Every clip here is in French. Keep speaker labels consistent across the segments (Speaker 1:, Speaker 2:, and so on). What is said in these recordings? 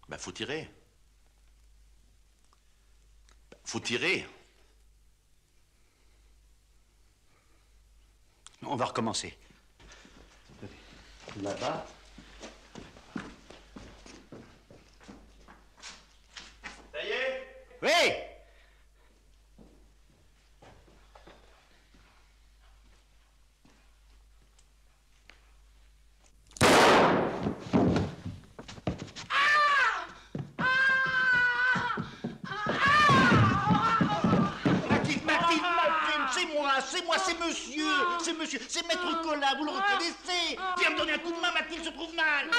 Speaker 1: Bah, faut tirer. Faut tirer.
Speaker 2: On va recommencer. Là-bas.
Speaker 1: Ça y est?
Speaker 2: Oui!
Speaker 3: C'est monsieur, c'est Maître Collat, vous le reconnaissez? Viens me donner un coup de main, Mathilde se trouve mal.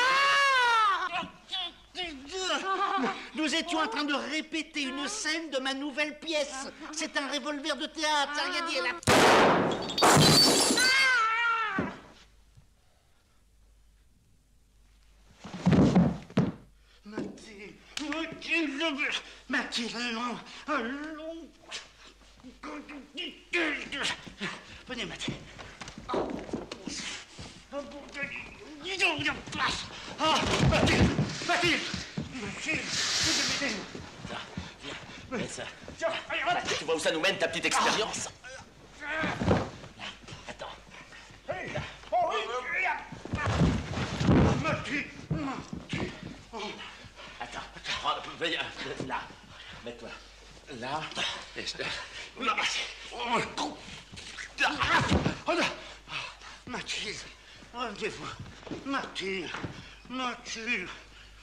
Speaker 3: Nous étions en train de répéter une scène de ma nouvelle pièce. C'est un revolver de théâtre, ça rien dit, elle a... Mathilde, allons. Venez, Mathilde. Mathilde,
Speaker 1: Viens ça. Tu vois où ça nous mène, ta petite expérience? Attends. Attends. Viens, là. Mets-toi. Là.
Speaker 3: Mathilde, rendez-vous. Mathilde.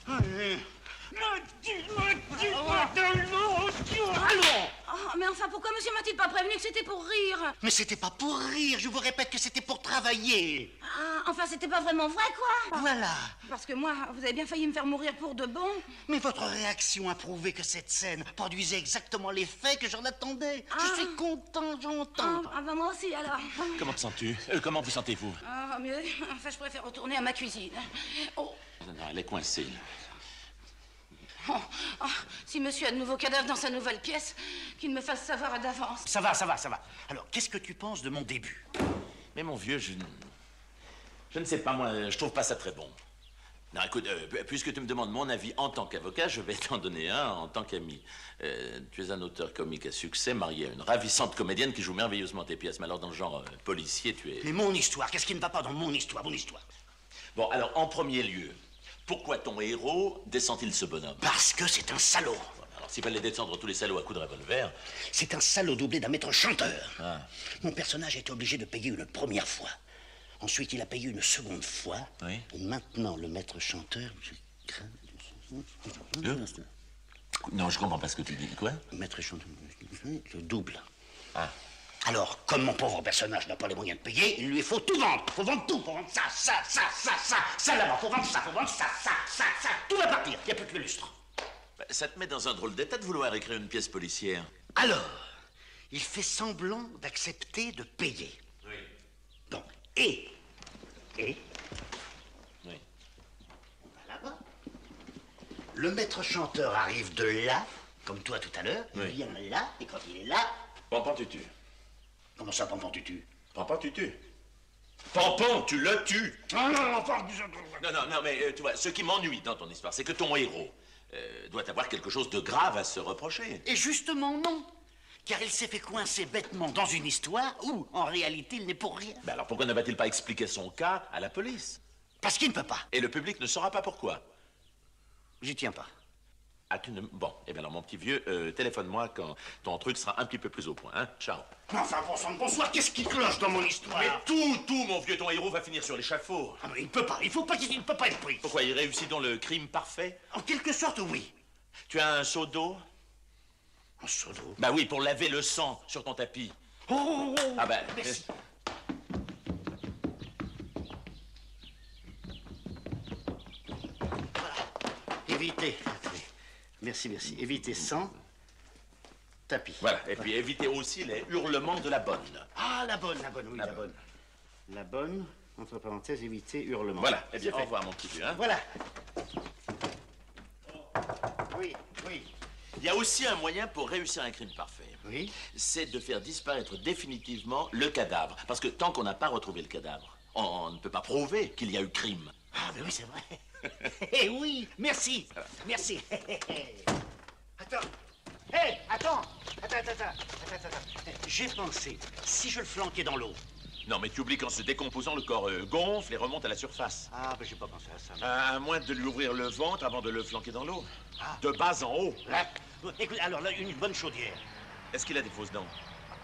Speaker 3: Allez. Mathilde, allons.
Speaker 4: Oh, mais enfin, pourquoi monsieur m'a-t-il pas prévenu que c'était pour rire?
Speaker 3: Mais c'était pas pour rire, je vous répète que c'était pour travailler.
Speaker 4: Ah, enfin, c'était pas vraiment vrai, quoi.
Speaker 3: Voilà.
Speaker 4: Parce que moi, vous avez bien failli me faire mourir pour de bon.
Speaker 3: Mais votre réaction a prouvé que cette scène produisait exactement l'effet que j'en attendais. Je suis content, j'entends.
Speaker 4: Ah, bah moi aussi, alors.
Speaker 1: Comment te sens-tu? Comment vous sentez-vous?
Speaker 4: Ah, mieux. Enfin, je préfère retourner à ma cuisine. Oh.
Speaker 1: Non, elle est coincée.
Speaker 4: Oh, si monsieur a de nouveaux cadavres dans sa nouvelle pièce, qu'il me fasse savoir d'avance.
Speaker 3: Ça va. Alors, qu'est-ce que tu penses de mon début?
Speaker 1: Mais mon vieux, je ne sais pas, moi, je trouve pas ça très bon. Non, écoute, puisque tu me demandes mon avis en tant qu'avocat, je vais t'en donner un en tant qu'ami. Tu es un auteur comique à succès, marié à une ravissante comédienne qui joue merveilleusement tes pièces. Mais alors, dans le genre policier, tu es...
Speaker 3: Mais mon histoire, qu'est-ce qui ne va pas dans mon histoire?
Speaker 1: Bon, alors, en premier lieu, pourquoi ton héros descend-il ce bonhomme?
Speaker 3: Parce que c'est un salaud.
Speaker 1: Alors, s'il fallait descendre tous les salauds à coups de revolver...
Speaker 3: C'est un salaud doublé d'un maître chanteur.
Speaker 1: Ah.
Speaker 3: Mon personnage a été obligé de payer une première fois. Ensuite, il a payé une seconde fois.
Speaker 1: Oui.
Speaker 3: Et maintenant, le maître chanteur...
Speaker 1: Non, je comprends pas ce que tu dis. Quoi?
Speaker 3: Le maître chanteur... Le double.
Speaker 1: Ah.
Speaker 3: Alors, comme mon pauvre personnage n'a pas les moyens de payer, il lui faut tout vendre. Faut vendre tout. Faut vendre ça là-bas. Faut vendre ça. Tout va partir. Il n'y a plus que le lustre.
Speaker 1: Bah, ça te met dans un drôle d'état de vouloir écrire une pièce policière.
Speaker 3: Alors, il fait semblant d'accepter de payer.
Speaker 1: Oui.
Speaker 3: Donc, et...
Speaker 1: Oui.
Speaker 3: On va là-bas. Le maître chanteur arrive de là, comme toi tout à l'heure.
Speaker 1: Oui.
Speaker 3: Il vient là, et quand il est là...
Speaker 1: Pampan, tu tues.
Speaker 3: Comment ça, Pampan, tu tues?
Speaker 1: Pampan, tu tues. Pampan, tu le tues.
Speaker 3: Non,
Speaker 1: Non, mais tu vois, ce qui m'ennuie dans ton histoire, c'est que ton héros doit avoir quelque chose de grave à se reprocher.
Speaker 3: Et justement, non. Car il s'est fait coincer bêtement dans une histoire où, en réalité, il n'est pour rien.
Speaker 1: Ben alors pourquoi ne va-t-il pas expliquer son cas à la police?
Speaker 3: Parce qu'il ne peut pas.
Speaker 1: Et le public ne saura pas pourquoi.
Speaker 3: J'y tiens pas.
Speaker 1: Ah, tu ne... Bon, eh bien alors, mon petit vieux, téléphone-moi quand ton truc sera un petit peu plus au point, hein. Ciao.
Speaker 3: Mais enfin, bon sang de bonsoir, qu'est-ce qui cloche dans mon histoire?
Speaker 1: Mais tout, mon vieux, ton héros va finir sur l'échafaud.
Speaker 3: Ah, mais il peut pas, il faut pas qu'il ne peut pas être pris.
Speaker 1: Pourquoi, il réussit dans le crime parfait?
Speaker 3: En quelque sorte, oui.
Speaker 1: Tu as un seau d'eau?
Speaker 3: Un seau d'eau?
Speaker 1: Bah oui, pour laver le sang sur ton tapis.
Speaker 3: Oh,
Speaker 1: Ah ben...
Speaker 3: merci. Évitez. Merci, merci. Évitez sans tapis.
Speaker 1: Voilà, et puis évitez aussi les hurlements de la bonne.
Speaker 3: Ah, la bonne, oui,
Speaker 1: La
Speaker 3: la
Speaker 1: bonne.
Speaker 3: bonne. La bonne, entre parenthèses, éviter hurlement.
Speaker 1: Voilà, eh bien,
Speaker 3: C'est
Speaker 1: au
Speaker 3: fait.
Speaker 1: revoir, mon petit vieux, hein.
Speaker 3: Voilà. Oui, oui.
Speaker 1: Il y a aussi un moyen pour réussir un crime parfait.
Speaker 3: Oui.
Speaker 1: C'est de faire disparaître définitivement le cadavre. Parce que tant qu'on n'a pas retrouvé le cadavre, on ne peut pas prouver qu'il y a eu crime.
Speaker 3: Ah, mais oui, c'est vrai. Eh oui, merci. Merci. Attends. Hé, attends. Attends. J'ai pensé, si je le flanquais dans l'eau.
Speaker 1: Non, mais tu oublies qu'en se décomposant, le corps gonfle et remonte à la surface.
Speaker 3: Ah, ben j'ai pas pensé à ça.
Speaker 1: À moins de lui ouvrir le ventre avant de le flanquer dans l'eau.
Speaker 3: Ah.
Speaker 1: De bas en haut.
Speaker 3: Là, écoute, alors là, une bonne chaudière.
Speaker 1: Est-ce qu'il a des fausses dents?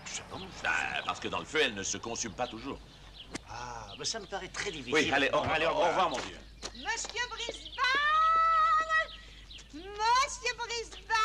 Speaker 3: Je sais pas.
Speaker 1: Parce que dans le feu, elles ne se consument pas toujours.
Speaker 3: Ah, mais ça me paraît très difficile.
Speaker 1: Oui, allez, au
Speaker 3: Bon,
Speaker 1: revoir, mon vieux.
Speaker 2: Monsieur Brisbane! Monsieur Brisbane!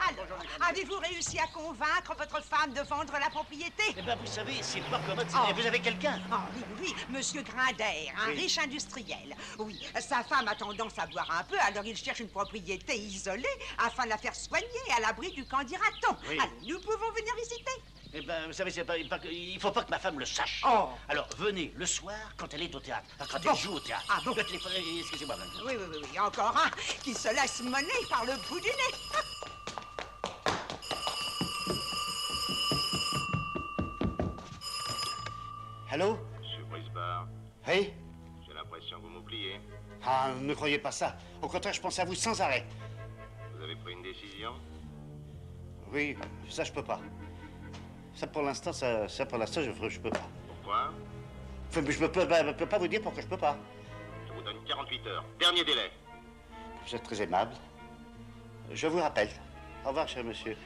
Speaker 2: Alors, avez-vous réussi à convaincre votre femme de vendre la propriété?
Speaker 3: Eh ben, vous savez, c'est pas commode.
Speaker 2: Oh.
Speaker 3: Vous avez quelqu'un?
Speaker 2: Ah oui, Monsieur Grinder, un
Speaker 3: Oui.
Speaker 2: riche industriel. Oui, sa femme a tendance à boire un peu, alors il cherche une propriété isolée afin de la faire soigner à l'abri du camp d'Iraton.
Speaker 3: Oui.
Speaker 2: Allez, nous pouvons venir visiter.
Speaker 3: Eh ben, vous savez, il faut pas que ma femme le sache.
Speaker 2: Oh.
Speaker 3: Alors, venez le soir quand elle est au théâtre. Quand
Speaker 2: Bon.
Speaker 3: elle joue au théâtre.
Speaker 2: Ah bon.
Speaker 3: Le téléphone, excusez-moi, madame.
Speaker 2: Oui, encore un qui se laisse mener par le bout du nez.
Speaker 3: Allô?
Speaker 5: Monsieur Brisbane,
Speaker 3: Oui?
Speaker 5: j'ai l'impression que vous m'oubliez.
Speaker 3: Ah, ne croyez pas ça. Au contraire, je pense à vous sans arrêt.
Speaker 5: Vous avez pris une décision?
Speaker 3: Oui, ça, je peux pas. Ça, pour l'instant, je peux pas.
Speaker 5: Pourquoi?
Speaker 3: Enfin, mais je peux pas vous dire pourquoi je peux pas.
Speaker 5: Je vous donne 48 heures. Dernier délai.
Speaker 3: Vous êtes très aimable. Je vous rappelle. Au revoir, cher monsieur.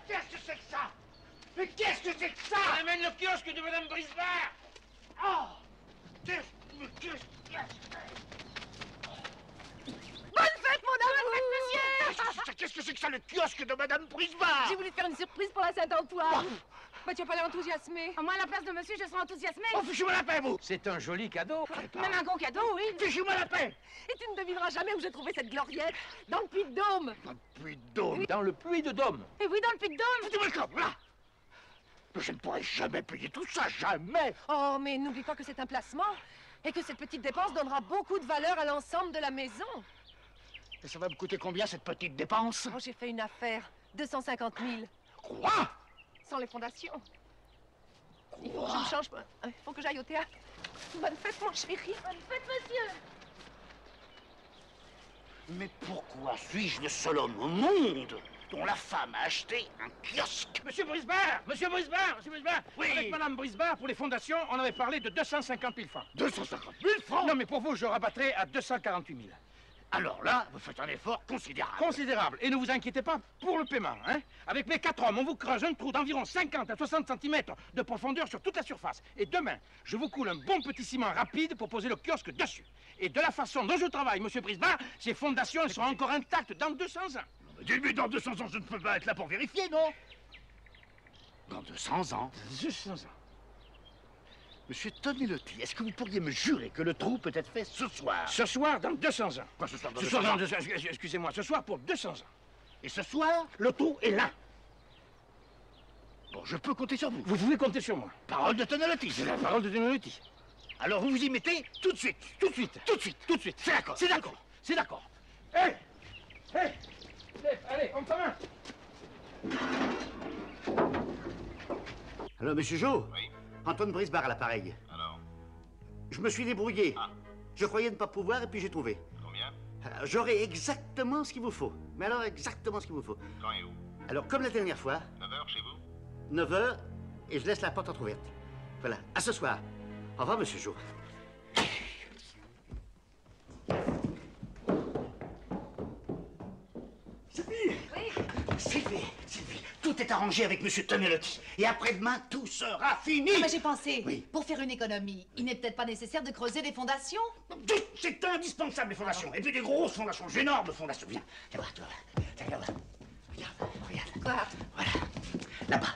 Speaker 3: Qu'est-ce que c'est que ça? Mais qu'est-ce que c'est que ça?
Speaker 6: On amène le kiosque de Madame Brisbane.
Speaker 3: Oh! Qu'est-ce
Speaker 7: Bonne fête, mon amour!
Speaker 3: Qu'est-ce que c'est que ça, le kiosque de Madame Brisbane?
Speaker 7: J'ai voulu te faire une surprise pour la Saint-Antoine. Bah, tu vas pas l'air enthousiasmé.
Speaker 4: Moi, à la place de monsieur, je serai enthousiasmée.
Speaker 3: Oh, fichez-moi la paix, vous!
Speaker 6: C'est un joli cadeau.
Speaker 4: Même un gros cadeau, oui.
Speaker 3: Fichez-moi la paix!
Speaker 7: Et tu ne devineras jamais où j'ai trouvé cette gloriette. Dans le Puy-de-Dôme.
Speaker 3: Puy-de-Dôme!
Speaker 6: Dans le puits de Dôme.
Speaker 4: Et oui, dans le Puy-de-Dôme.
Speaker 3: Foutez-moi le camp, là! Mais je ne pourrai jamais payer tout ça, jamais!
Speaker 7: Oh, mais n'oublie pas que c'est un placement. Et que cette petite dépense donnera beaucoup de valeur à l'ensemble de la maison.
Speaker 3: Et ça va me coûter combien, cette petite dépense?
Speaker 7: Oh, j'ai fait une affaire. 250 000.
Speaker 3: Quoi?
Speaker 7: Sans les fondations. Il faut que je me change. Il faut que j'aille au théâtre. Bonne fête, mon chéri. Bonne fête, monsieur.
Speaker 3: Mais pourquoi suis-je le seul homme au monde dont la femme a acheté un kiosque?
Speaker 6: Monsieur Brisbane, monsieur Brisbane.
Speaker 3: Oui.
Speaker 6: Avec Madame Brisbane, pour les fondations, on avait parlé de 250 000 francs.
Speaker 3: 250 000 francs?
Speaker 6: Non, mais pour vous, je rabattrai à 248 000.
Speaker 3: Alors là, vous faites un effort considérable.
Speaker 6: Considérable. Et ne vous inquiétez pas pour le paiement, hein. Avec mes 4 hommes, on vous creuse un trou d'environ 50 à 60 cm de profondeur sur toute la surface. Et demain, je vous coule un bon petit ciment rapide pour poser le kiosque dessus. Et de la façon dont je travaille, monsieur Brisbane, ces fondations elles seront encore intactes dans 200 ans.
Speaker 3: Mais dans 200 ans, je ne peux pas être là pour vérifier, non? Dans 200 ans?
Speaker 6: 200 ans.
Speaker 3: Monsieur Tonelotti, est-ce que vous pourriez me jurer que le trou peut être fait ce soir?
Speaker 6: Ce soir, dans 200 ans.
Speaker 3: Quoi, ce soir, dans
Speaker 6: Ce
Speaker 3: 200
Speaker 6: soir,
Speaker 3: ans?
Speaker 6: excusez-moi, ce soir pour 200 ans.
Speaker 3: Et ce soir, le trou est là. Bon, je peux compter sur vous.
Speaker 6: Vous pouvez compter sur moi.
Speaker 3: Parole de Tonelotti.
Speaker 6: C'est la parole de Tonelotti.
Speaker 3: Alors vous vous y mettez tout de suite.
Speaker 6: Tout de suite.
Speaker 3: Tout de suite.
Speaker 6: Tout de suite.
Speaker 3: C'est d'accord.
Speaker 6: C'est d'accord. C'est d'accord. Hé! Hé! Allez, on commence.
Speaker 3: Allô, monsieur Jo?
Speaker 5: Oui.
Speaker 3: Antoine Brisbard à l'appareil.
Speaker 5: Alors,
Speaker 3: Je me suis débrouillé.
Speaker 5: Ah.
Speaker 3: Je croyais ne pas pouvoir et puis j'ai trouvé.
Speaker 5: combien?
Speaker 3: J'aurai exactement ce qu'il vous faut. Mais alors, exactement ce qu'il vous faut.
Speaker 5: Quand et où?
Speaker 3: Alors, comme la dernière fois,
Speaker 5: 9h chez vous?
Speaker 3: 9h, et je laisse la porte entrouverte. Voilà, à ce soir. Au revoir, monsieur Jo. Sylvie!
Speaker 7: Oui.
Speaker 3: Sylvie, tout est arrangé avec monsieur Tonelotti. Et après-demain, tout sera fini.
Speaker 8: Mais j'ai pensé,
Speaker 3: Oui.
Speaker 8: pour faire une économie, il n'est peut-être pas nécessaire de creuser des fondations.
Speaker 3: C'est indispensable, les fondations. Et puis des grosses fondations, d'énormes fondations. Viens, viens voir, tu vas voir. Viens voir. Regarde.
Speaker 8: Quoi?
Speaker 3: Voilà, là-bas.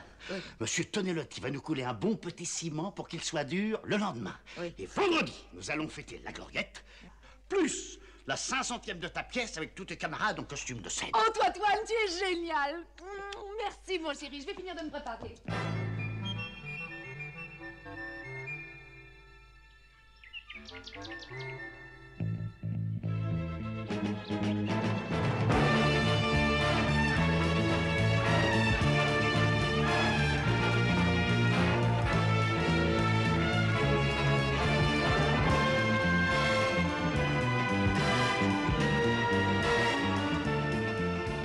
Speaker 3: Monsieur Tonelotti va nous couler un bon petit ciment pour qu'il soit dur le lendemain.
Speaker 8: Oui.
Speaker 3: Et vendredi, nous allons fêter la gloriette, plus la 500e de ta pièce avec tous tes camarades en costume de scène.
Speaker 8: Oh, toi, Antoine, tu es génial. Merci, mon chéri, je vais finir de me préparer.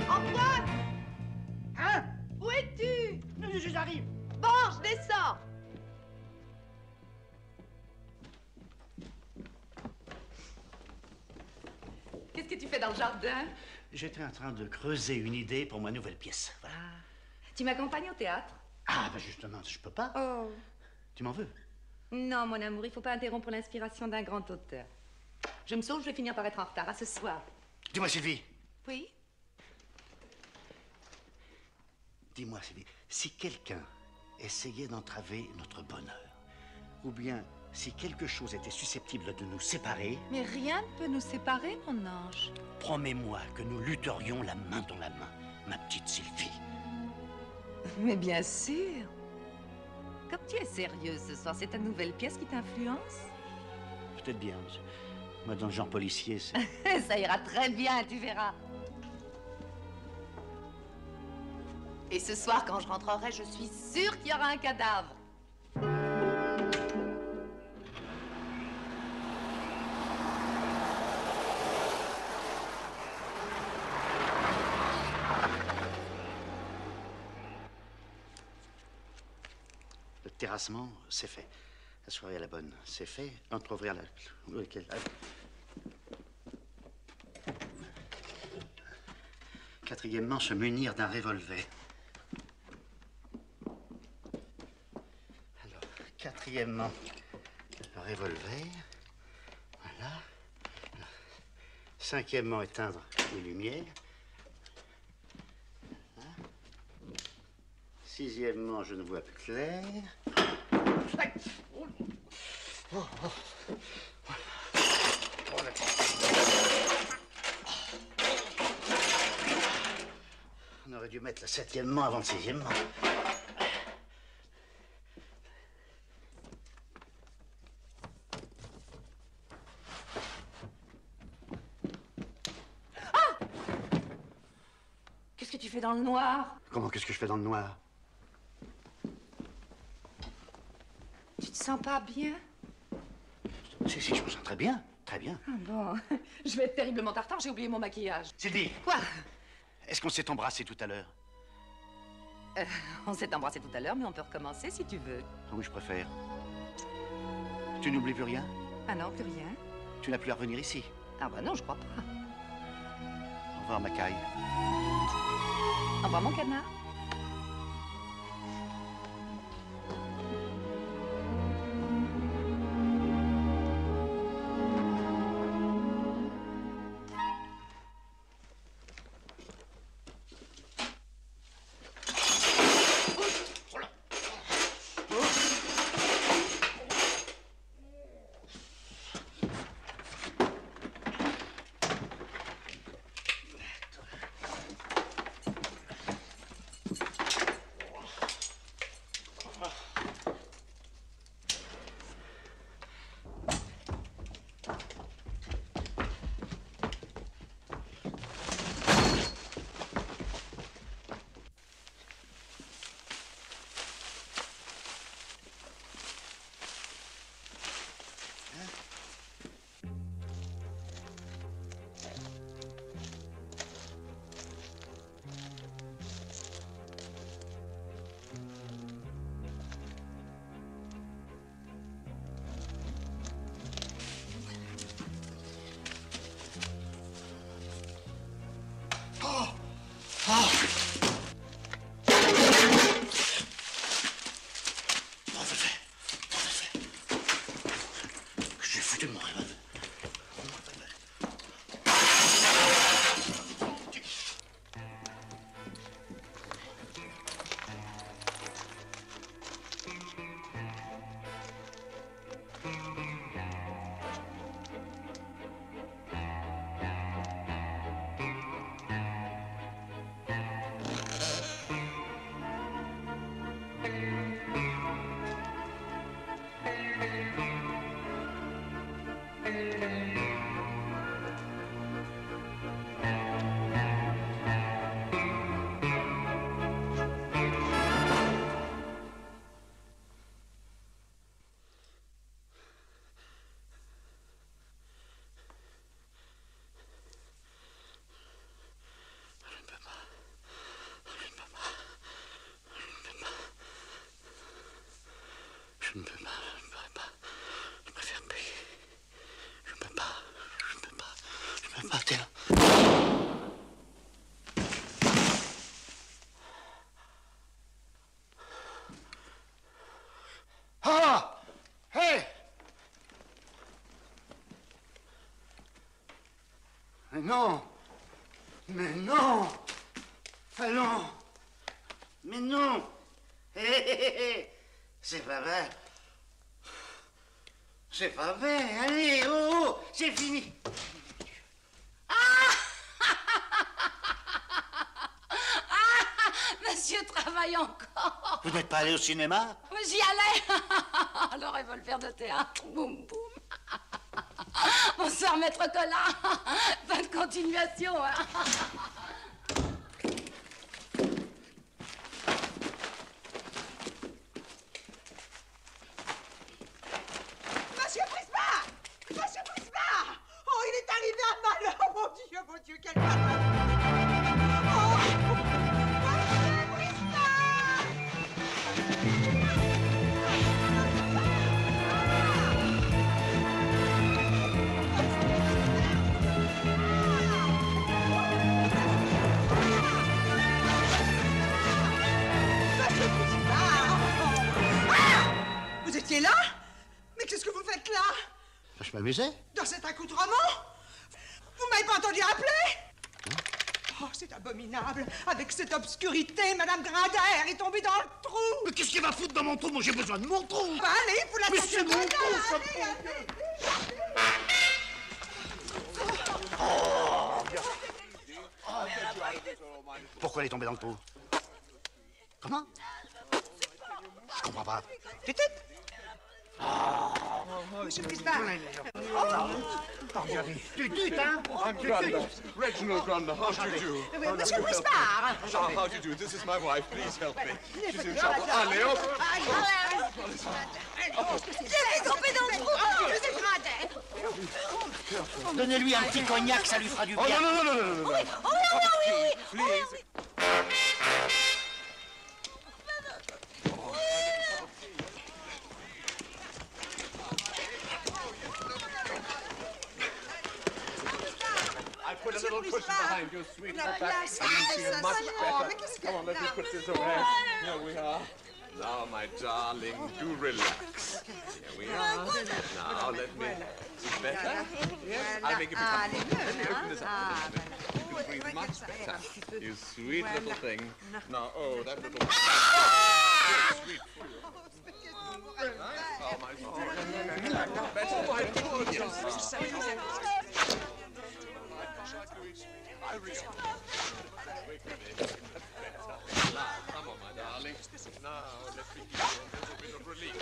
Speaker 7: Antoine,
Speaker 3: Hein?
Speaker 7: où es-tu?
Speaker 3: J'arrive.
Speaker 7: Bon, je descends.
Speaker 8: Qu'est-ce que tu fais dans le jardin?
Speaker 3: J'étais en train de creuser une idée pour ma nouvelle pièce. Voilà.
Speaker 8: Tu m'accompagnes au théâtre?
Speaker 3: Ah, bah justement, je peux pas.
Speaker 8: Oh.
Speaker 3: Tu m'en veux?
Speaker 8: Non, mon amour, il faut pas interrompre l'inspiration d'un grand auteur. Je me sauve, je vais finir par être en retard. À ce soir.
Speaker 3: Dis-moi, Sylvie.
Speaker 8: Oui?
Speaker 3: Dis-moi, Sylvie, si quelqu'un essayait d'entraver notre bonheur, ou bien si quelque chose était susceptible de nous séparer,
Speaker 8: Mais rien ne peut nous séparer, mon ange.
Speaker 3: promets-moi que nous lutterions la main dans la main, ma petite Sylvie.
Speaker 8: Mais bien sûr. Comme tu es sérieuse ce soir, c'est ta nouvelle pièce qui t'influence?
Speaker 3: Peut-être bien. Moi, dans le genre policier, c'est...
Speaker 8: Ça ira très bien, tu verras. Et ce soir, quand je rentrerai, je suis sûre qu'il y aura un cadavre.
Speaker 3: Le terrassement, c'est fait. La soirée à la bonne, c'est fait. Entrouvrir la... Lequel? Quatrièmement, se munir d'un revolver. Alors, quatrièmement, le revolver. Voilà. Cinquièmement, éteindre les lumières. Voilà. Sixièmement, je ne vois plus clair. On aurait dû mettre le septièmement avant le sixièmement.
Speaker 8: Qu'est-ce que tu fais dans le noir?
Speaker 3: Comment, qu'est-ce que je fais dans le noir?
Speaker 8: Tu te sens pas bien?
Speaker 3: Si, je me sens très bien, très bien.
Speaker 8: Ah bon, je vais être terriblement en retard, j'ai oublié mon maquillage.
Speaker 3: Sylvie,
Speaker 8: Quoi?
Speaker 3: est-ce qu'on s'est embrassé tout à l'heure?
Speaker 8: On s'est embrassé tout à l'heure, mais on peut recommencer si tu veux.
Speaker 3: Ah oui, je préfère. Tu n'oublies plus rien?
Speaker 8: Ah non, plus rien.
Speaker 3: Tu n'as plus à revenir ici?
Speaker 8: Ah bah non, je crois pas.
Speaker 3: Au revoir, Macaille.
Speaker 8: Au revoir, mon canard.
Speaker 3: Je ne peux pas, je ne pourrais pas. Je préfère payer. Je ne peux pas, je ne peux pas, je ne peux pas, t'es là. Ah! Hé! Mais non! Mais non! Ah non! Mais non! Hé, hé, hé, hé! C'est pas vrai. C'est pas vrai. Allez, oh, oh, c'est fini.
Speaker 4: Monsieur travaille encore.
Speaker 3: Vous n'êtes pas allé au cinéma?
Speaker 4: J'y allais. Le revolver de théâtre. Boum, boum. Bonsoir, maître Collin. Bonne continuation. Hein.
Speaker 2: Monsieur Brisbard! Monsieur Brisbard! Oh, il est arrivé un malheur! Mon Dieu, quel malheur! Oh! Monsieur Brisbard! Monsieur Brisbard! Ah! Vous étiez là? Mais qu'est-ce que vous faites là?
Speaker 3: Je m'amusais.
Speaker 2: Dans cet accoutrement? Vous m'avez pas entendu appeler? Oh, c'est abominable. Avec cette obscurité, Madame Grindet est tombée dans le trou.
Speaker 3: Mais qu'est-ce qu'il va foutre dans mon trou? Moi, j'ai besoin de mon trou.
Speaker 2: Bah, allez, vous la
Speaker 3: Mais
Speaker 2: cherchez
Speaker 3: c'est mon
Speaker 2: bien,
Speaker 3: trou, ça
Speaker 2: allez.
Speaker 3: Pourquoi elle est tombée dans le trou? Comment? Je comprends pas.
Speaker 2: Monsieur Brisbard.
Speaker 3: Tutut, hein?
Speaker 9: I'm Granda, Reginald Granda. How do you do?
Speaker 2: Monsieur Brisbard.
Speaker 9: How do you do? This is my wife. Please help me. She's in trouble. Ah, Léo.
Speaker 4: J'ai tombé dans le trou. Monsieur Grindet.
Speaker 3: Donnez-lui un petit cognac, ça lui fera du bien.
Speaker 9: Oh, non. Please. I put a little cushion behind your sweet little back. I didn't see it much better. Come on, let me put this away. Here we are. Now, my darling, do relax. Here we are. Now, let me... Is it better? Yes, I'll make it become... Let me open this up. You can breathe much better. You sweet little thing. Now, oh, that little... Oh, sweet. Nice. Oh, my God. Better, my poor yes. I really... Come on, my darling. Now, let me give you a little bit of relief.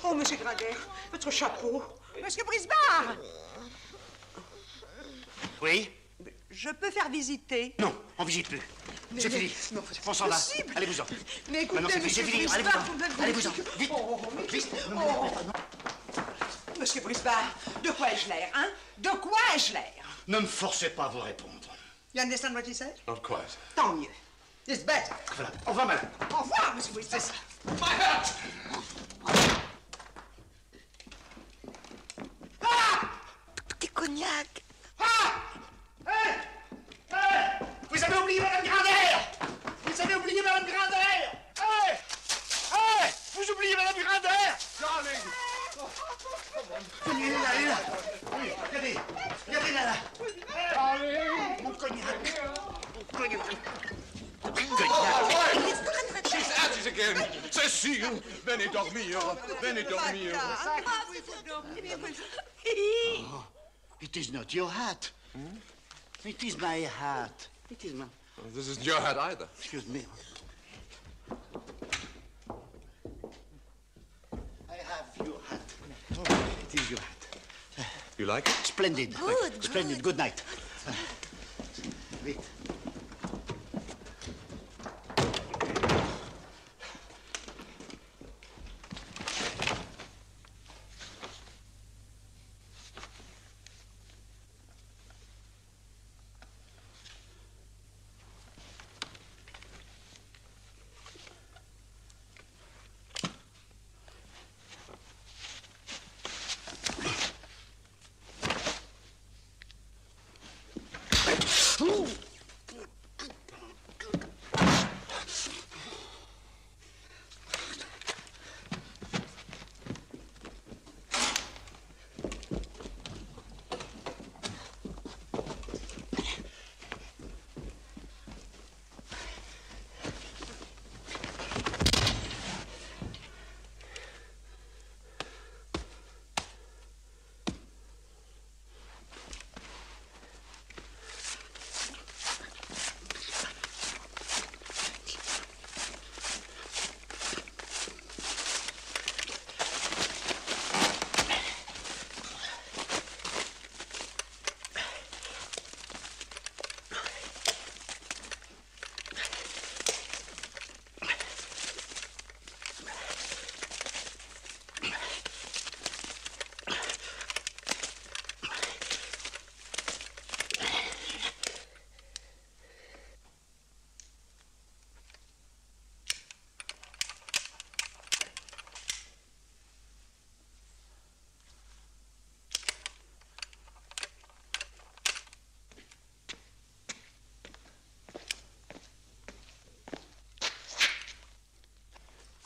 Speaker 2: Oh, monsieur Grindet, votre chapeau. Monsieur Brisbard.
Speaker 3: Oui?
Speaker 2: Je peux faire visiter?
Speaker 3: Non, on visite plus. C'est fini.
Speaker 2: Non,
Speaker 3: On s'en va.
Speaker 2: possible.
Speaker 3: Allez-vous-en.
Speaker 2: Mais écoutez,
Speaker 3: Maintenant, c'est
Speaker 2: monsieur
Speaker 3: fini.
Speaker 2: Brisbard,
Speaker 3: Allez-vous-en. Vite. Vite.
Speaker 2: Monsieur Brisbard, de quoi ai-je l'air, hein? De quoi ai-je l'air?
Speaker 3: Ne me forcez pas à vous répondre.
Speaker 2: You understand what he said?
Speaker 9: Not quite.
Speaker 2: Tant mieux. It's better.
Speaker 3: Voilà. Au revoir, madame.
Speaker 2: Au revoir, monsieur Brisbard.
Speaker 9: My hat!
Speaker 2: Petit cognac.
Speaker 3: Vous avez oublié Madame Grindet! Vous avez oublié Madame Grindet! Vous oubliez Madame Grindet!
Speaker 9: Darling!
Speaker 3: Elle est là, elle est là. Regardez, regardez là, là. Mon cognac. Mon cognac.
Speaker 9: Oh, my wife! She's at it again. Cécile, venez dormir. Venez dormir.
Speaker 3: Oh, it is not your hat. It is my hat. It is my...
Speaker 9: This isn't your hat either.
Speaker 3: Excuse me. I have your hat. It is your hat.
Speaker 9: You like it?
Speaker 3: Splendid.
Speaker 10: Good,
Speaker 3: Splendid. Good night. Vite.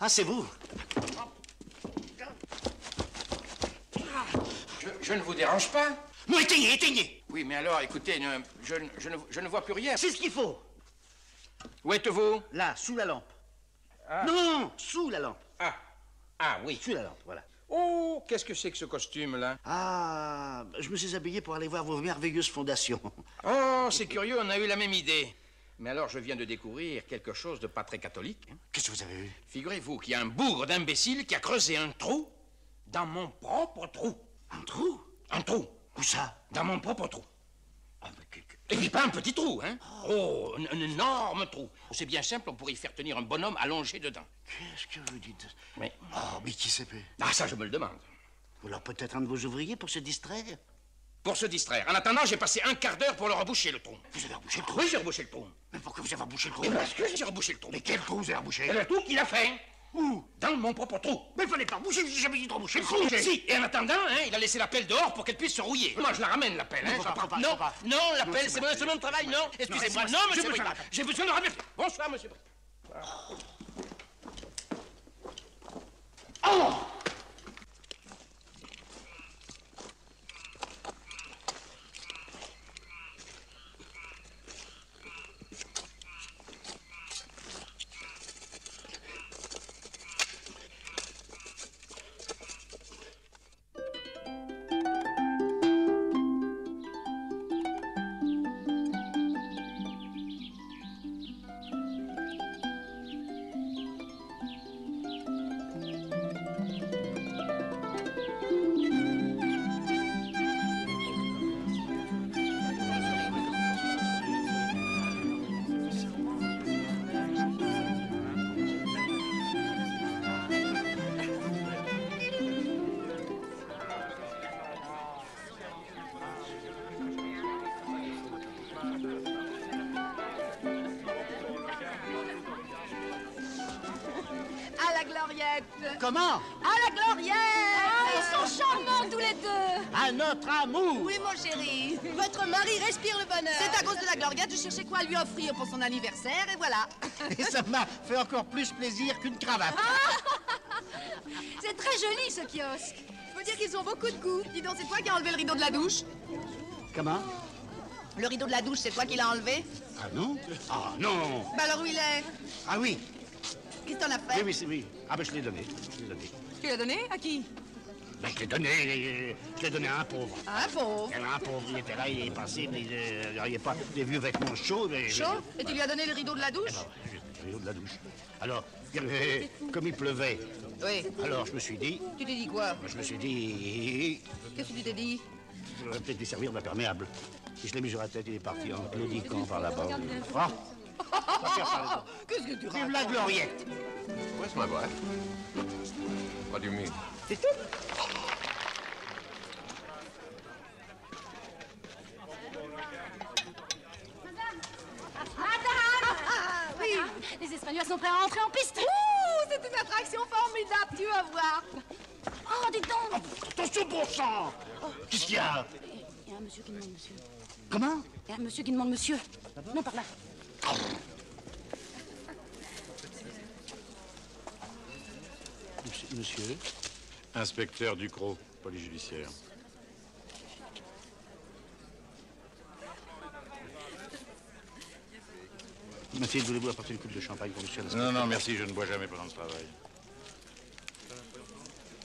Speaker 3: Ah, c'est vous.
Speaker 6: Je ne vous dérange pas?
Speaker 3: Non, éteignez, éteignez.
Speaker 6: Oui, mais alors, écoutez, je ne vois plus rien.
Speaker 3: C'est ce qu'il faut.
Speaker 6: Où êtes-vous?
Speaker 3: Là, sous la lampe.
Speaker 6: Ah.
Speaker 3: Non, sous la lampe.
Speaker 6: Ah, oui.
Speaker 3: Sous la lampe, voilà.
Speaker 6: Oh, qu'est-ce que c'est que ce costume-là?
Speaker 3: Ah, je me suis habillé pour aller voir vos merveilleuses fondations.
Speaker 6: Oh, c'est curieux, on a eu la même idée. Mais alors, je viens de découvrir quelque chose de pas très catholique. Hein.
Speaker 3: Qu'est-ce que vous avez vu?
Speaker 6: Figurez-vous qu'il y a un bougre d'imbécile qui a creusé un trou dans mon propre trou.
Speaker 3: Un trou?
Speaker 6: Un trou.
Speaker 3: Où ça?
Speaker 6: Dans mon propre trou. Et puis pas un petit trou, hein? Oh, un énorme trou. C'est bien simple, on pourrait y faire tenir un bonhomme allongé dedans.
Speaker 3: Qu'est-ce que vous dites?
Speaker 6: Oui.
Speaker 3: Oh, mais qui sait peut?
Speaker 6: Ah, ça, je me le demande.
Speaker 3: Ou alors peut-être un de vos ouvriers pour se distraire?
Speaker 6: Pour se distraire. En attendant, j'ai passé un quart d'heure pour leur reboucher le trou.
Speaker 3: Vous avez rebouché le trou?
Speaker 6: Oui, j'ai rebouché le trou.
Speaker 3: Mais pourquoi vous avez rebouché le trou?
Speaker 6: Parce que j'ai rebouché le trou.
Speaker 3: Mais quel trou vous avez rebouché?
Speaker 6: C'est le trou qu'il a fait.
Speaker 3: Où?
Speaker 6: Dans mon propre trou.
Speaker 3: Mais il fallait pas reboucher, j'ai jamais dit de reboucher le trou.
Speaker 6: Si, et en attendant, hein, il a laissé la pelle dehors pour qu'elle puisse se rouiller. Moi, je la ramène, la pelle. Hein, non, la pelle, c'est mon instrument de travail, non. Excusez-moi, non, monsieur Bricard. J'ai besoin de ramener. Bonsoir, monsieur Bricard. Oh!
Speaker 3: Comment?
Speaker 10: À la Gloriette! Ah, ils sont charmants tous les deux!
Speaker 3: À notre amour!
Speaker 10: Oui, mon chéri. Votre mari respire le bonheur. C'est à cause de la Gloriette, je cherchais quoi à lui offrir pour son anniversaire, et voilà.
Speaker 3: Et ça m'a fait encore plus plaisir qu'une cravate.
Speaker 10: C'est très joli, ce kiosque. Faut dire qu'ils ont beaucoup de goût. Dis donc, c'est toi qui as enlevé le rideau de la douche?
Speaker 3: Comment?
Speaker 10: Le rideau de la douche, c'est toi qui l'as enlevé?
Speaker 3: Ah non? Ah non!
Speaker 10: Bah alors où il est?
Speaker 3: Ah oui!
Speaker 10: Qu'est-ce que t'en as fait?
Speaker 3: Oui, oui. Ah ben je l'ai donné.
Speaker 10: Tu l'as donné? À qui?
Speaker 3: Ben, je l'ai donné à un pauvre.
Speaker 10: À un pauvre?
Speaker 3: Un pauvre, il était là, il est passé, mais il n'y a pas des vieux vêtements chauds. Mais,
Speaker 10: Chaud? Et tu lui as donné le rideau de la douche?
Speaker 3: Le rideau de la douche. Alors, comme il pleuvait,
Speaker 10: Oui.
Speaker 3: alors je me suis dit...
Speaker 10: Tu t'es dit quoi?
Speaker 3: Je me suis dit...
Speaker 10: Qu'est-ce que tu t'es dit?
Speaker 3: J'aurais peut-être dû servir d'imperméable. Et je l'ai mis sur la tête, il est parti en claudiquant par là-bas. Ah!
Speaker 10: Qu'est-ce que tu racontes?
Speaker 3: Vive la gloriette!
Speaker 9: Where's my wife? What do you mean?
Speaker 10: C'est tout?
Speaker 4: Oui. Les Espagnols sont prêts à entrer en piste.
Speaker 10: Ouh, c'est une attraction formidable, tu vas voir.
Speaker 4: Oh, dis donc.
Speaker 3: Attention, bon sang! Qu'est-ce qu'il y a?
Speaker 4: Il y a un monsieur qui demande monsieur.
Speaker 3: Comment?
Speaker 4: Il y a un monsieur qui demande monsieur. Non, par là.
Speaker 3: Monsieur?
Speaker 11: Inspecteur Ducrot, police judiciaire.
Speaker 3: Monsieur, voulez-vous apporter une coupe de champagne pour monsieur l'inspecteur?
Speaker 11: Non, merci, je ne bois jamais pendant le travail.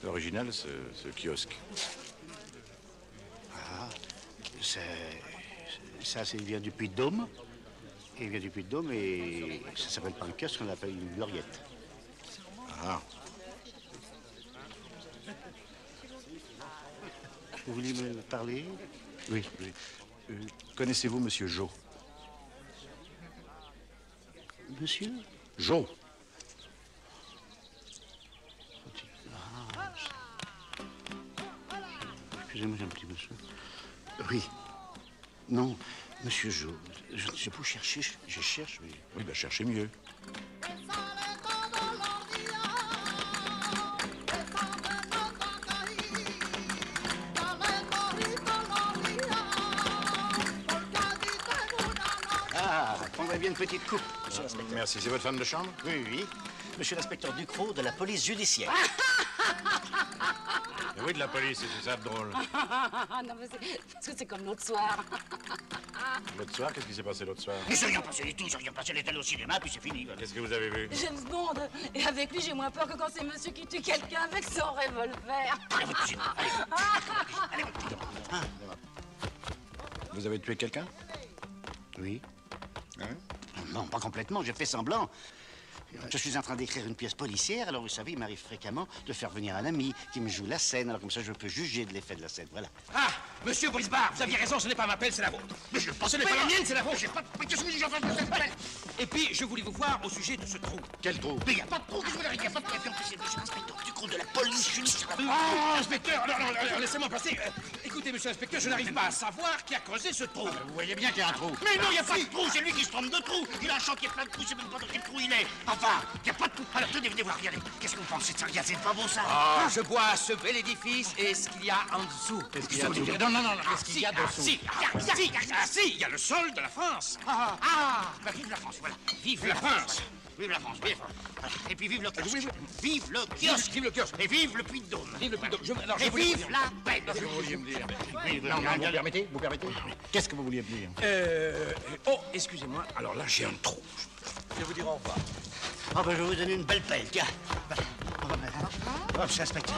Speaker 11: L'original, ce kiosque.
Speaker 3: Ah, ça, il vient du Puy-de-Dôme. Il vient du Puy-de-Dôme et ça s'appelle pas un kiosque, on l'appelle une gloriette.
Speaker 11: Ah.
Speaker 3: Vous voulez me parler?
Speaker 11: Oui. Connaissez-vous Monsieur Jo?
Speaker 3: Monsieur?
Speaker 11: Jo.
Speaker 3: Excusez-moi, j'ai un petit monsieur. Oui. Non, monsieur Jo. Je peux chercher, je cherche, mais...
Speaker 11: Oui, ben cherchez mieux.
Speaker 3: Ah, prendrait bien une petite coupe, monsieur l'inspecteur.
Speaker 11: Merci, c'est votre femme de chambre?
Speaker 3: Oui, oui. Monsieur l'inspecteur Ducrot de la police judiciaire.
Speaker 11: Oui, de la police, c'est ça de drôle.
Speaker 4: Non, mais c'est parce que c'est comme l'autre soir.
Speaker 11: L'autre soir, qu'est-ce qui s'est passé l'autre soir?
Speaker 3: Mais c'est rien passé du tout, c'est rien passé. Elle est allée au cinéma, puis c'est fini.
Speaker 11: Qu'est-ce que vous avez vu?
Speaker 4: James Bond. Et avec lui, j'ai moins peur que quand c'est monsieur qui tue quelqu'un avec son revolver.
Speaker 11: Vous avez tué quelqu'un?
Speaker 3: Oui.
Speaker 11: Hein?
Speaker 3: Non, pas complètement, j'ai fait semblant. Je suis en train d'écrire une pièce policière, alors vous savez, il m'arrive fréquemment de faire venir un ami qui me joue la scène, alors comme ça je peux juger de l'effet de la scène, voilà.
Speaker 6: Ah, monsieur Brisbard, vous aviez raison, ce n'est pas ma pelle, c'est la vôtre.
Speaker 3: Mais je pense
Speaker 6: Ce n'est pas la mienne, c'est la vôtre.
Speaker 3: Mais qu'est-ce que j'ai fait de cette pelle?
Speaker 6: Et puis, je voulais vous voir au sujet de ce trou.
Speaker 11: Quel trou?
Speaker 3: Mais il n'y a pas de trou, que je voulais dire, il n'y a pas de trou. C'est monsieur l'inspecteur Ducrot de la police judiciaire.
Speaker 6: Ah, inspecteur, alors, laissez-moi passer. Écoutez, monsieur l'inspecteur, je n'arrive pas à savoir qui a creusé ce trou.
Speaker 3: Vous voyez bien qu'il y a un trou. Mais non, il n'y a pas de trou, c'est lui qui se trompe de trou. Il a un chantier plein de trous, c'est même pas dans quel trou il est. Enfin, il n'y a pas de trou. Alors tenez, venez voir, regardez. Qu'est-ce que vous pensez de ça? Regardez, c'est pas beau ça.
Speaker 6: Ah, je vois ce bel édifice et ce qu'il y a en dessous.
Speaker 11: Qu'est-ce qu'il y a dessous?
Speaker 6: Non. Qu'est-ce qu'il y a dessous? Il y a le sol de la France.
Speaker 3: Bah, vive la France, voilà.
Speaker 6: Vive la France.
Speaker 3: Vive la France, vive. Voilà. Et puis vive le kiosque. Vive le kiosque.
Speaker 6: Vive le kiosque.
Speaker 3: Et vive le Puy-de-Dôme.
Speaker 6: Vive le Puy-de-Dôme.
Speaker 3: Et vive la paix.
Speaker 11: Qu'est-ce que vous vouliez me dire?
Speaker 3: Non,
Speaker 11: Vous permettez? Vous permettez? Qu'est-ce que vous vouliez me dire?
Speaker 6: Oh, excusez-moi. Alors là, j'ai un trou. Je vais vous dire au revoir.
Speaker 3: Ah, ben, je vais vous donner une belle pelle, tiens. Hop, c'est inspecteur.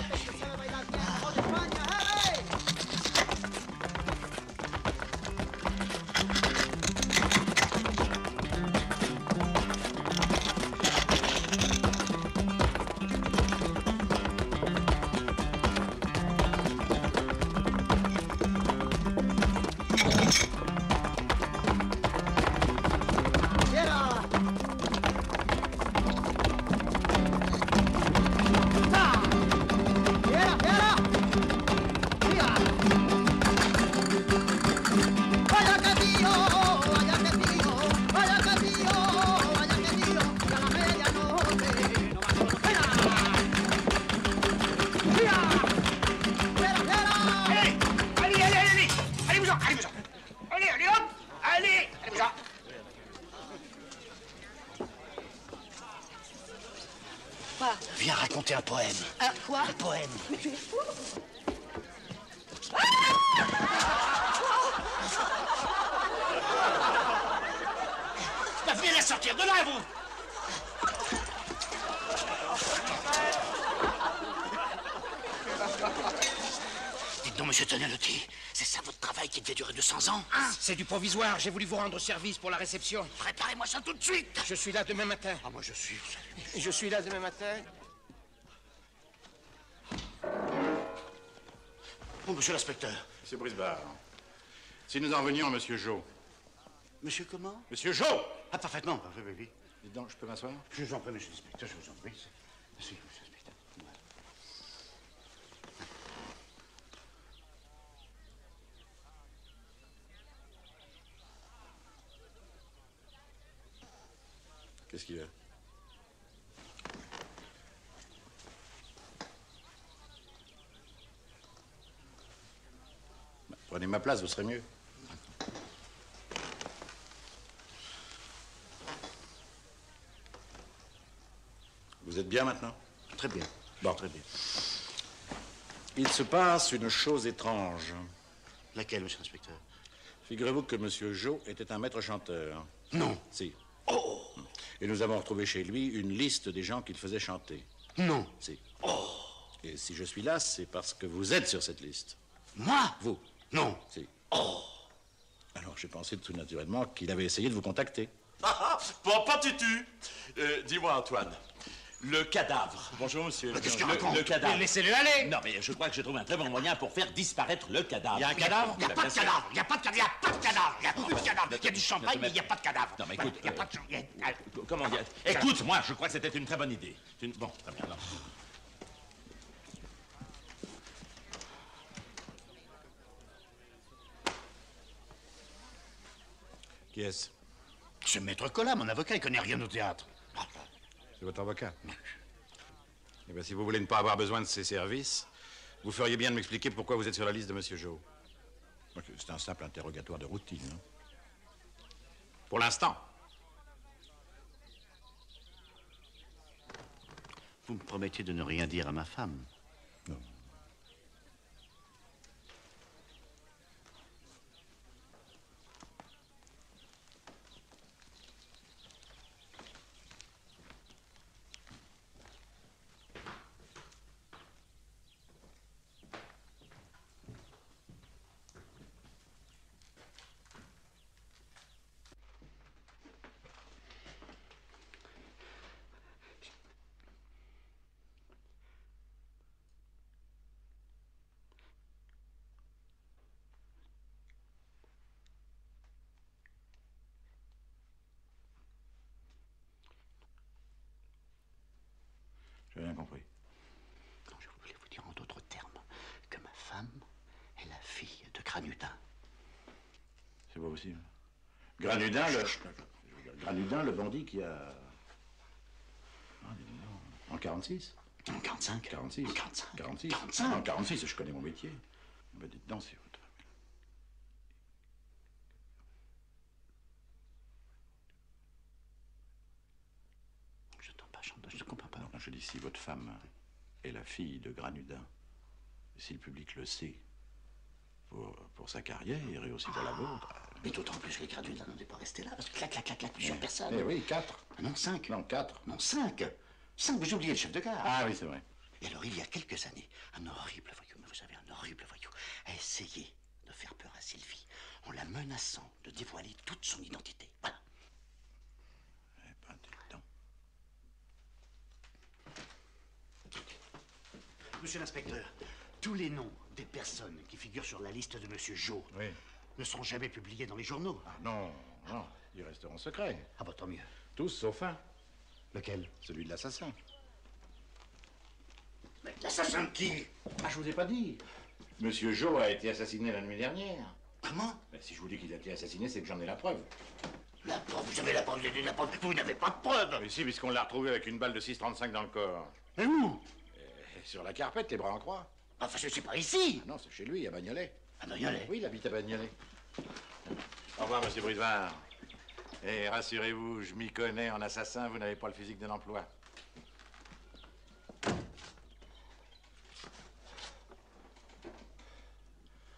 Speaker 3: Viens raconter un poème.
Speaker 10: Quoi?
Speaker 3: Un poème.
Speaker 10: Mais tu es fou?
Speaker 3: Bah, venez la sortir de là, vous. monsieur Tognalotti. C'est ça votre travail qui devait durer 200 ans, hein?
Speaker 6: C'est du provisoire. J'ai voulu vous rendre service pour la réception.
Speaker 3: Préparez-moi ça tout de suite.
Speaker 6: Je suis là demain matin.
Speaker 3: Ah, moi je suis...
Speaker 6: Je suis là demain matin.
Speaker 3: Oh, monsieur l'inspecteur.
Speaker 11: Monsieur Brisbard, si nous en venions à Monsieur Jo.
Speaker 3: Monsieur comment?
Speaker 11: Monsieur Jo!
Speaker 3: Ah, parfaitement. Oui, oui, oui.
Speaker 11: Dites donc, je peux m'asseoir?
Speaker 3: Je vous en prie, monsieur l'inspecteur, je vous en prie. Monsieur l'inspecteur.
Speaker 11: Qu'est-ce qu'il y a? Prenez ma place, vous serez mieux. Vous êtes bien maintenant?
Speaker 3: Très bien.
Speaker 11: Bon.
Speaker 3: Très bien.
Speaker 11: Il se passe une chose étrange.
Speaker 3: Laquelle, monsieur l'inspecteur?
Speaker 11: Figurez-vous que Monsieur Jo était un maître chanteur.
Speaker 3: Non.
Speaker 11: Si.
Speaker 3: Oh!
Speaker 11: Et nous avons retrouvé chez lui une liste des gens qu'il faisait chanter.
Speaker 3: Non.
Speaker 11: Si.
Speaker 3: Oh!
Speaker 11: Et si je suis là, c'est parce que vous êtes sur cette liste.
Speaker 3: Moi?
Speaker 11: Vous?
Speaker 3: Non.
Speaker 11: Si.
Speaker 3: Oh!
Speaker 11: Alors j'ai pensé tout naturellement qu'il avait essayé de vous contacter.
Speaker 1: Bon, pas tutu. Dis-moi, Antoine, le cadavre.
Speaker 11: Bonjour, monsieur.
Speaker 3: Mais qu'est-ce qu'il raconte?
Speaker 1: Le cadavre.
Speaker 3: Mais laissez-le aller.
Speaker 1: Non, mais je crois que j'ai trouvé un très bon moyen pour faire disparaître le cadavre.
Speaker 11: Il y a un cadavre?
Speaker 3: Il n'y a pas de cadavre. Il n'y a pas de cadavre. Il n'y a pas de cadavre. Il n'y a plus de cadavre. Il y a du champagne, mais il n'y a pas de cadavre.
Speaker 1: Non, mais écoute,
Speaker 3: Il n'y a pas de...
Speaker 1: comment dire? Écoute, moi, je crois que c'était une très bonne idée. Bon, très bien, alors.
Speaker 11: Qui est-ce?
Speaker 3: C'est Maître Collat, mon avocat, il connaît rien au théâtre.
Speaker 11: C'est votre avocat? Eh bien, si vous voulez ne pas avoir besoin de ses services, vous feriez bien de m'expliquer pourquoi vous êtes sur la liste de Monsieur Jo. C'est un simple interrogatoire de routine. Hein? Pour l'instant.
Speaker 3: Vous me promettez de ne rien dire à ma femme?
Speaker 11: Non. J'ai rien compris.
Speaker 3: Non, je voulais vous dire en d'autres termes que ma femme est la fille de Granudin.
Speaker 11: C'est pas possible. Granudin, Granudin, le bandit qui a... Ah, dis donc, en 46?
Speaker 3: En 45?
Speaker 11: 46.
Speaker 3: En 45.
Speaker 11: 46.
Speaker 3: 45.
Speaker 11: En 46, je connais mon métier. Ben, dites donc, c'est votre...
Speaker 3: Je ne comprends pas.
Speaker 11: Non, je dis si votre femme est la fille de Granudin, et si le public le sait, pour sa carrière et aussi pour la vôtre...
Speaker 3: Mais d'autant plus que Granudin n'en est pas resté là, parce que clac, plusieurs personnes.
Speaker 11: Eh oui, 4.
Speaker 3: Ah non, 5.
Speaker 11: Non, 4.
Speaker 3: Non, 5. 5, vous oubliez le chef de gare.
Speaker 11: Ah oui, c'est vrai.
Speaker 3: Et alors, il y a quelques années, un horrible voyou, mais vous savez, un horrible voyou, a essayé de faire peur à Sylvie en la menaçant de dévoiler toute son identité. Voilà.
Speaker 11: Eh ben, dites donc.
Speaker 3: Monsieur l'inspecteur, tous les noms des personnes qui figurent sur la liste de Monsieur Jo ne seront jamais publiés dans les journaux.
Speaker 11: Ah non, non, ils resteront secrets.
Speaker 3: Ah bah tant mieux.
Speaker 11: Tous sauf un.
Speaker 3: Lequel?
Speaker 11: Celui de l'assassin.
Speaker 3: Mais l'assassin de qui?
Speaker 11: Ah, je vous ai pas dit. Monsieur Jo a été assassiné la nuit dernière.
Speaker 3: Comment?
Speaker 11: Ben, si je vous dis qu'il a été assassiné, c'est que j'en ai la preuve.
Speaker 3: La preuve? Vous avez la preuve, la preuve. Vous n'avez pas de preuve.
Speaker 11: Mais si, puisqu'on l'a retrouvé avec une balle de 6,35 dans le corps.
Speaker 3: Mais où?
Speaker 11: Sur la carpette, les bras en croix.
Speaker 3: Enfin, c'est pas ici.
Speaker 11: Ah non, c'est chez lui, à Bagnolet.
Speaker 3: À Bagnolet?
Speaker 11: Oui, il habite à Bagnolet. Au revoir, monsieur Brisbard. Et rassurez-vous, je m'y connais en assassin, vous n'avez pas le physique d'un emploi.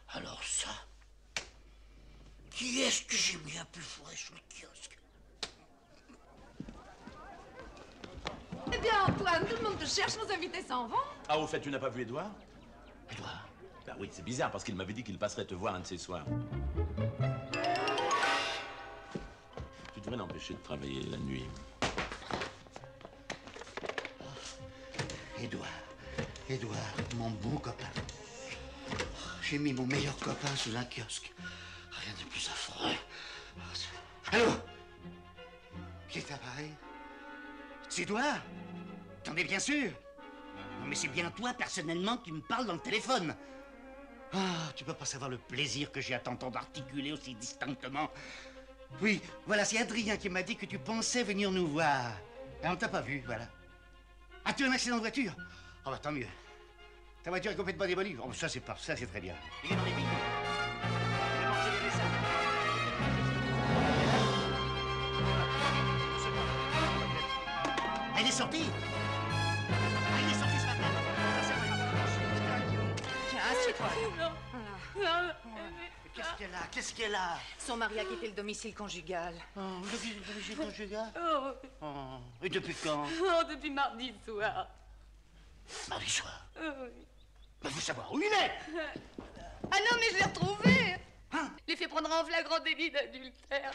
Speaker 3: Alors ça, qui est-ce que j'ai mis un peu fourré sur le kiosque?
Speaker 8: Eh bien, Antoine, tout le monde te cherche, nos invités s'en vont.
Speaker 1: Ah, au fait, tu n'as pas vu Édouard?
Speaker 3: Édouard?
Speaker 1: Bah oui, c'est bizarre parce qu'il m'avait dit qu'il passerait te voir un de ces soirs. Tu devrais l'empêcher de travailler la nuit.
Speaker 3: Édouard, mon bon copain. J'ai mis mon meilleur copain sous un kiosque. Rien de plus affreux. Allô? Qui est appareil? C'est Édouard? T'en es bien sûr? Non, mais c'est bien toi, personnellement, qui me parles dans le téléphone. Ah, tu peux pas savoir le plaisir que j'ai à t'entendre articuler aussi distinctement. Oui, voilà, c'est Adrien qui m'a dit que tu pensais venir nous voir. Et on t'a pas vu, voilà. As-tu un accident de voiture? Oh bah tant mieux. Ta voiture est complètement démolie. Oh, ça c'est très bien. Il est dans les vignes. Il a mangé les dessins. Elle est sortie. Elle est sortie ce matin.
Speaker 8: Tiens, assieds-toi.
Speaker 3: Qu'est-ce qu'elle a?
Speaker 8: Son mari a quitté le domicile conjugal.
Speaker 3: Oh, le domicile conjugal? Oh. Et depuis quand?
Speaker 4: Oh, depuis mardi soir.
Speaker 3: Mardi soir? Mais faut savoir où il est!
Speaker 4: Ah non, mais je l'ai retrouvé. Je l'ai fait prendre en flagrant délit d'adultère.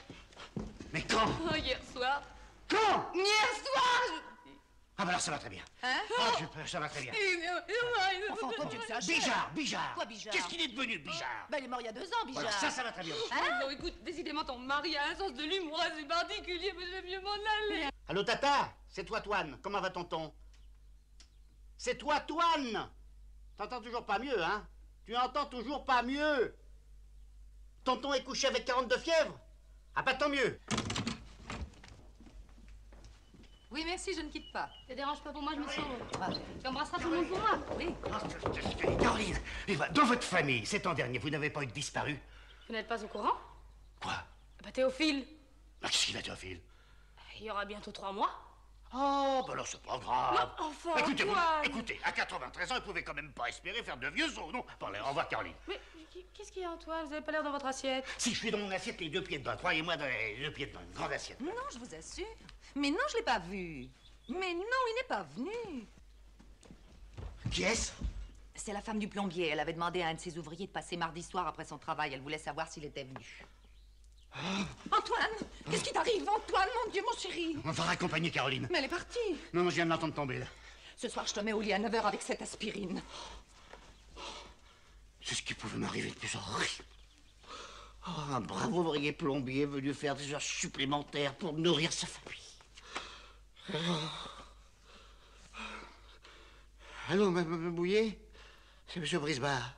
Speaker 3: Mais quand?
Speaker 4: Oh, hier soir.
Speaker 3: Quand?
Speaker 4: Hier soir, je dis.
Speaker 3: Ah bah alors ça va très bien.
Speaker 8: Hein?
Speaker 3: Ça va très bien.
Speaker 8: Enfin, toi, tu le saches.
Speaker 3: Bijard!
Speaker 8: Quoi, Bijard?
Speaker 3: Qu'est-ce qu'il est devenu, Bijard?
Speaker 8: Ben, il est mort il y a 2 ans, Bijard.
Speaker 3: Voilà, ça va très bien.
Speaker 4: Non, écoute, décidément, ton mari a un sens de l'humour assez particulier, mais j'aime mieux m'en aller.
Speaker 3: Allô, Tata? C'est toi, Toine. Comment va tonton? C'est toi, Toine! T'entends toujours pas mieux, hein? Tu entends toujours pas mieux? Tonton est couché avec 42 fièvres? Ah, pas tant mieux.
Speaker 8: Oui, merci, je ne quitte pas.
Speaker 4: Ça dérange pas pour moi, je me sens. Tu embrasseras tout le monde pour moi?
Speaker 8: Oui.
Speaker 3: Caroline, dans votre famille, cet an dernier, vous n'avez pas eu de disparu?
Speaker 4: Vous n'êtes pas au courant?
Speaker 3: Quoi?
Speaker 4: Bah, Théophile.
Speaker 3: Ah, qu'est-ce qu'il a, Théophile?
Speaker 4: Il y aura bientôt 3 mois.
Speaker 3: Oh, bah alors c'est pas grave.
Speaker 4: Non, enfin,
Speaker 3: Écoutez, à 93 ans, vous pouvez quand même pas espérer faire de vieux os, non? Bon, allez, au revoir, Caroline.
Speaker 4: Mais qu'est-ce qu'il y a, Antoine? Vous avez pas l'air dans votre assiette.
Speaker 3: Si je suis dans mon assiette, les 2 pieds dedans, croyez-moi, dans les 2 pieds dedans, une grande assiette.
Speaker 8: Non, je vous assure. Mais non, je l'ai pas vu. Mais non, il n'est pas venu.
Speaker 3: Qui est-ce?
Speaker 8: C'est la femme du plombier. Elle avait demandé à un de ses ouvriers de passer mardi soir après son travail. Elle voulait savoir s'il était venu. Antoine, qu'est-ce qui t'arrive, Antoine? Mon Dieu, mon chéri.
Speaker 3: On va raccompagner Caroline.
Speaker 8: Mais elle est partie.
Speaker 3: Non, je viens de l'entendre tomber, là.
Speaker 8: Ce soir, je te mets au lit à 9h avec cette aspirine.
Speaker 3: C'est ce qui pouvait m'arriver de plus horrible. Oh, un brave ouvrier plombier venu faire des heures supplémentaires pour nourrir sa famille. Allô, Mme Bouillet? C'est M. Brisbard.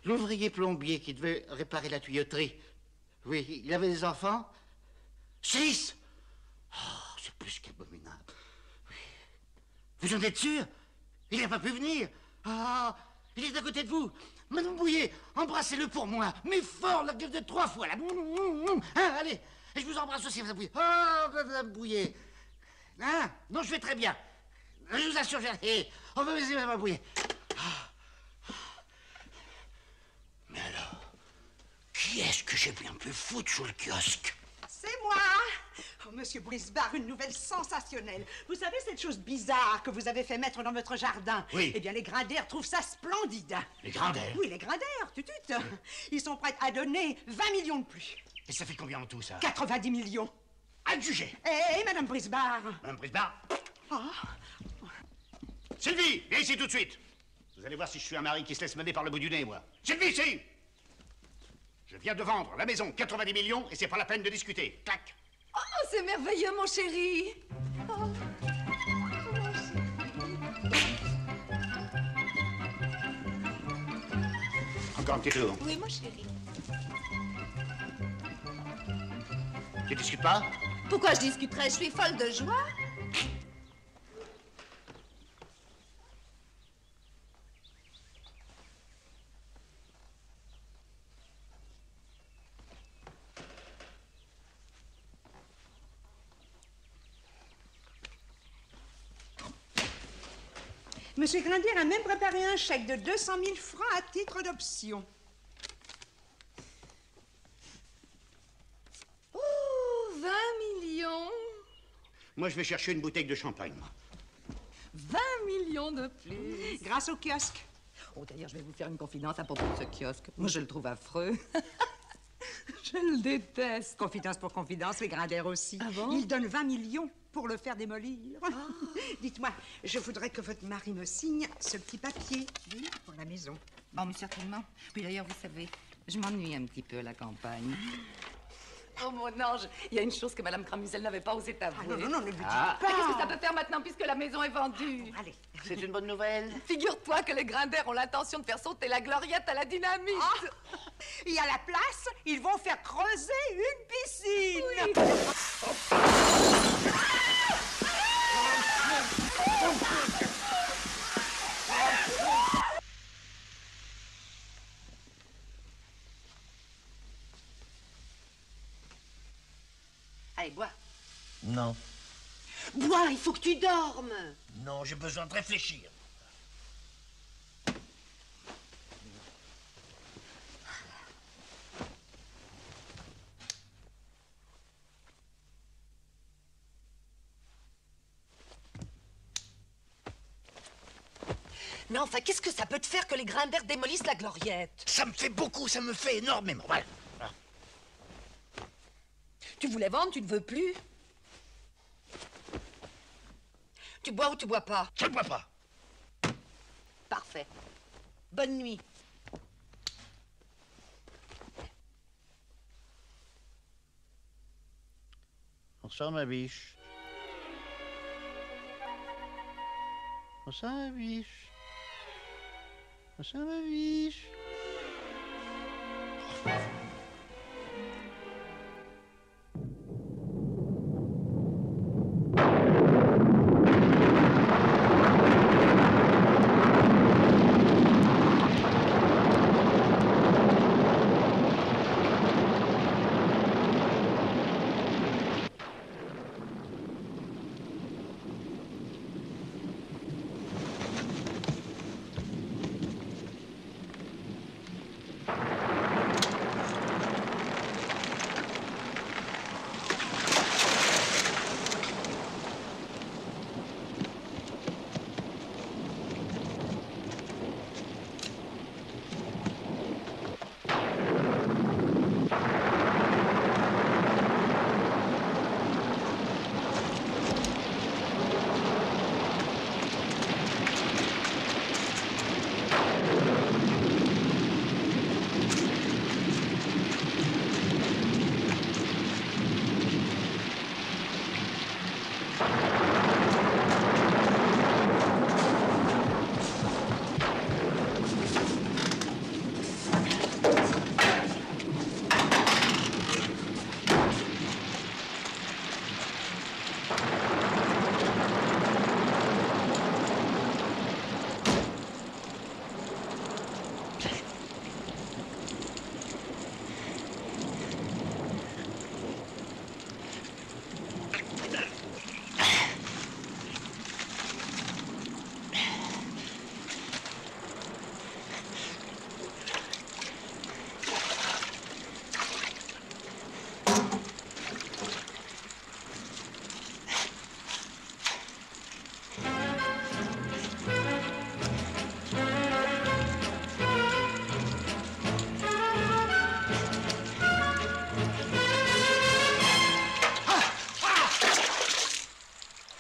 Speaker 3: L'ouvrier plombier qui devait réparer la tuyauterie. Oui, il avait des enfants? 6! Oh, c'est plus qu'abominable. Oui. Vous en êtes sûr? Il n'a pas pu venir? Ah, il est à côté de vous. Madame Bouillet, embrassez-le pour moi. Mais fort, la gueule de 3 fois, là. Hein, allez, et je vous embrasse aussi, Madame Bouillet. Oh, Madame Bouillet. Hein? Non, je vais très bien. Je vous assure, on va baiser Madame Bouillet. Mais alors, qui est-ce que j'ai bien pu foutre sous le kiosque?
Speaker 2: C'est moi. Oh, Monsieur Brisbard, une nouvelle sensationnelle. Vous savez cette chose bizarre que vous avez fait mettre dans votre jardin?
Speaker 3: Oui.
Speaker 2: Eh bien, les Grinders trouvent ça splendide.
Speaker 3: Les Grinders?
Speaker 2: Oui, les Grinders, tutut. Ils sont prêts à donner 20 millions de plus.
Speaker 3: Et ça fait combien en tout, ça?
Speaker 2: 90 millions.
Speaker 3: Adjugé.
Speaker 2: Et Madame Brisbard?
Speaker 3: Madame Brisbard?
Speaker 2: Ah.
Speaker 3: Sylvie, viens ici tout de suite. Vous allez voir si je suis un mari qui se laisse mener par le bout du nez, moi. Sylvie, ici! Je viens de vendre la maison, 90 millions, et c'est pas la peine de discuter. Clac!
Speaker 8: Oh, c'est merveilleux, mon chéri. Oh.
Speaker 3: Encore un petit tour.
Speaker 8: Oui, mon chéri.
Speaker 3: Tu discutes pas?
Speaker 8: Pourquoi je discuterais? Je suis folle de joie.
Speaker 2: Monsieur Grindier a même préparé un chèque de 200 000 francs à titre d'option.
Speaker 8: Oh, 20 millions.
Speaker 3: Moi, je vais chercher une bouteille de champagne, moi.
Speaker 8: 20 millions de plus.
Speaker 2: Grâce au kiosque.
Speaker 8: Oh, d'ailleurs, je vais vous faire une confidence à propos de ce kiosque. Moi, je le trouve affreux. Je le déteste.
Speaker 2: Confidence pour confidence, les Grindaire aussi.
Speaker 8: Ah bon?
Speaker 2: Ils donnent 20 millions pour le faire démolir. Dites-moi, je voudrais que votre mari me signe ce petit papier, oui, pour la maison.
Speaker 8: Bon, mais certainement. Puis d'ailleurs, vous savez, je m'ennuie un petit peu à la campagne. Oh, mon ange, il y a une chose que Mme Cramusel n'avait pas osé t'avouer.
Speaker 2: Non, ne le dites
Speaker 8: pas.
Speaker 2: pas.
Speaker 8: Qu'est-ce que ça peut faire maintenant puisque la maison est vendue?
Speaker 2: Allez.
Speaker 3: C'est une bonne nouvelle.
Speaker 8: Figure-toi que les Grindaire ont l'intention de faire sauter la gloriette à la dynamite.
Speaker 2: Et à la place, ils vont faire creuser une piscine.
Speaker 8: Allez, bois.
Speaker 3: Non.
Speaker 8: Bois, il faut que tu dormes.
Speaker 3: Non, j'ai besoin de réfléchir.
Speaker 8: Mais enfin, qu'est-ce que ça peut te faire que les Grindaire démolissent la gloriette?
Speaker 3: Ça me fait beaucoup, ça me fait énormément. Voilà.
Speaker 8: Tu voulais vendre, tu ne veux plus? Tu bois ou tu bois pas?
Speaker 3: Je ne bois pas.
Speaker 8: Parfait. Bonne nuit.
Speaker 3: Bonsoir, ma biche. Bonsoir, ma biche. Bonsoir, ma biche.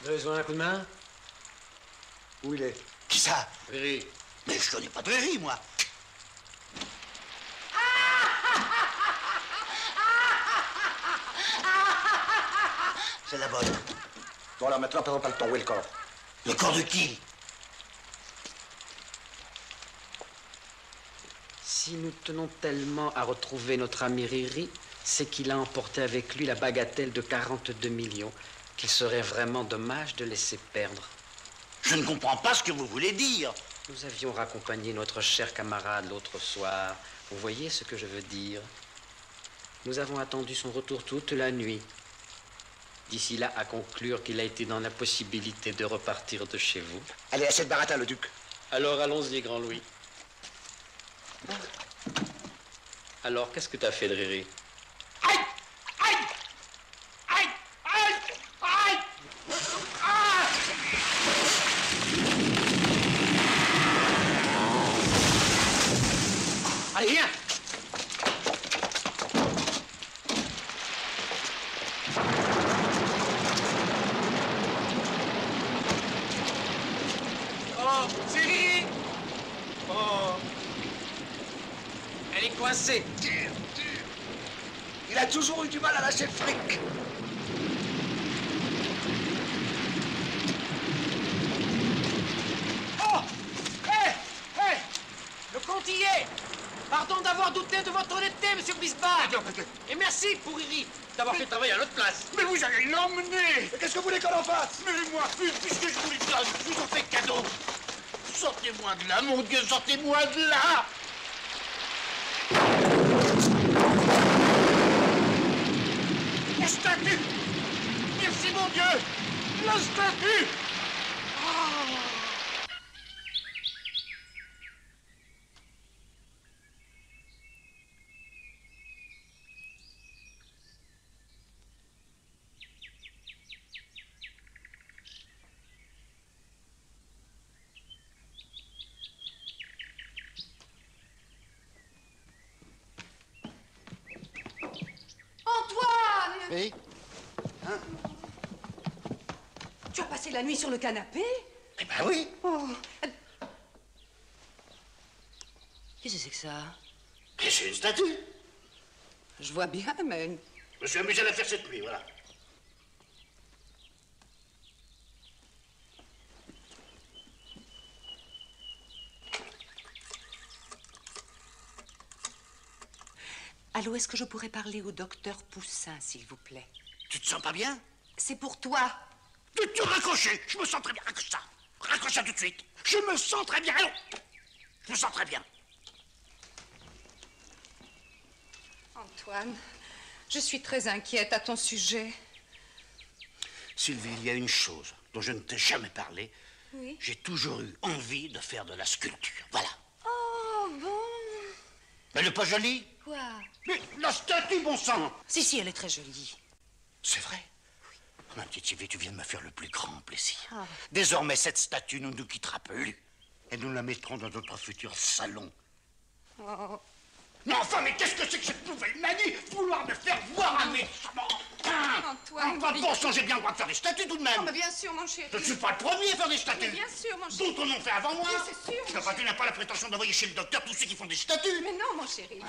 Speaker 12: Vous avez besoin d'un coup de main? Où il est?
Speaker 3: Qui ça?
Speaker 12: Riri.
Speaker 3: Mais je connais pas de Riri, moi. C'est la bonne.
Speaker 12: Bon, alors maintenant, présente pas le temps. Où est le corps?
Speaker 3: Le corps de qui?
Speaker 13: Si nous tenons tellement à retrouver notre ami Riri, c'est qu'il a emporté avec lui la bagatelle de 42 millions, qu'il serait vraiment dommage de laisser perdre.
Speaker 3: Je ne comprends pas ce que vous voulez dire.
Speaker 13: Nous avions raccompagné notre cher camarade l'autre soir. Vous voyez ce que je veux dire? Nous avons attendu son retour toute la nuit. D'ici là, à conclure qu'il a été dans la possibilité de repartir de chez vous.
Speaker 12: Allez, à cette baratin, le duc.
Speaker 13: Alors, allons-y, grand Louis. Alors, qu'est-ce que t'as fait de Riri?
Speaker 3: rien.
Speaker 12: Oh, chérie! Oh! Elle est coincée.
Speaker 14: Il a toujours eu du mal à lâcher le fric.
Speaker 12: Oh! Hé! Hé! Le compte y est! Pardon d'avoir douté de votre honnêteté, monsieur Bisbard. Et merci pour Iri d'avoir fait travailler à notre place.
Speaker 14: Mais vous allez l'emmener. Qu'est-ce que vous voulez qu'on en fasse?
Speaker 12: Mais moi, puisque je vous les donne, je vous en fais cadeau. Sortez-moi de là, mon Dieu, sortez-moi de là! La statue! Merci, mon Dieu! La statue! Oh.
Speaker 10: Antoine!
Speaker 3: Oui?
Speaker 10: Hein? Tu as passé la nuit sur le canapé?
Speaker 3: Eh ben oui.
Speaker 10: Oh. Qu'est-ce que c'est que ça?
Speaker 3: C'est une statue.
Speaker 10: Je vois bien, mais...
Speaker 3: Je me suis amusé à la faire cette nuit, voilà.
Speaker 8: Allô, est-ce que je pourrais parler au docteur Poussin, s'il vous plaît?
Speaker 3: Tu te sens pas bien?
Speaker 8: C'est pour toi.
Speaker 3: Tu raccrocher. Je me sens très bien. Raccroche ça. Raccroche ça tout de suite. Je me sens très bien. Allons. Je me sens très bien.
Speaker 10: Antoine, je suis très inquiète à ton sujet.
Speaker 3: Sylvie, il y a une chose dont je ne t'ai jamais parlé.
Speaker 10: Oui?
Speaker 3: J'ai toujours eu envie de faire de la sculpture. Voilà.
Speaker 10: Oh, bon.
Speaker 3: Mais elle n'est pas jolie?
Speaker 10: Quoi?
Speaker 3: Mais la statue, bon sang!
Speaker 8: Si, elle est très jolie.
Speaker 3: C'est vrai? Oui. Ma petite Sylvie, tu viens de me faire le plus grand plaisir.
Speaker 8: Ah.
Speaker 3: Désormais, cette statue ne nous quittera plus. Et nous la mettrons dans notre futur salon.
Speaker 10: Oh.
Speaker 3: Mais enfin, mais qu'est-ce que c'est que cette nouvelle manie? Vouloir me faire voir un méchant!
Speaker 10: Antoine,
Speaker 3: Enfin, bon sang, j'ai bien le droit de faire des statues tout de même!
Speaker 10: Non, mais bien sûr, mon chéri.
Speaker 3: Je ne suis pas le premier à faire des statues!
Speaker 10: Mais bien sûr, mon chéri.
Speaker 3: D'autres en ont fait avant moi!
Speaker 10: Oui, c'est sûr, mon
Speaker 3: Enfin, tu n'as pas la prétention d'envoyer chez le docteur tous ceux qui font des statues!
Speaker 10: Mais non, mon chéri.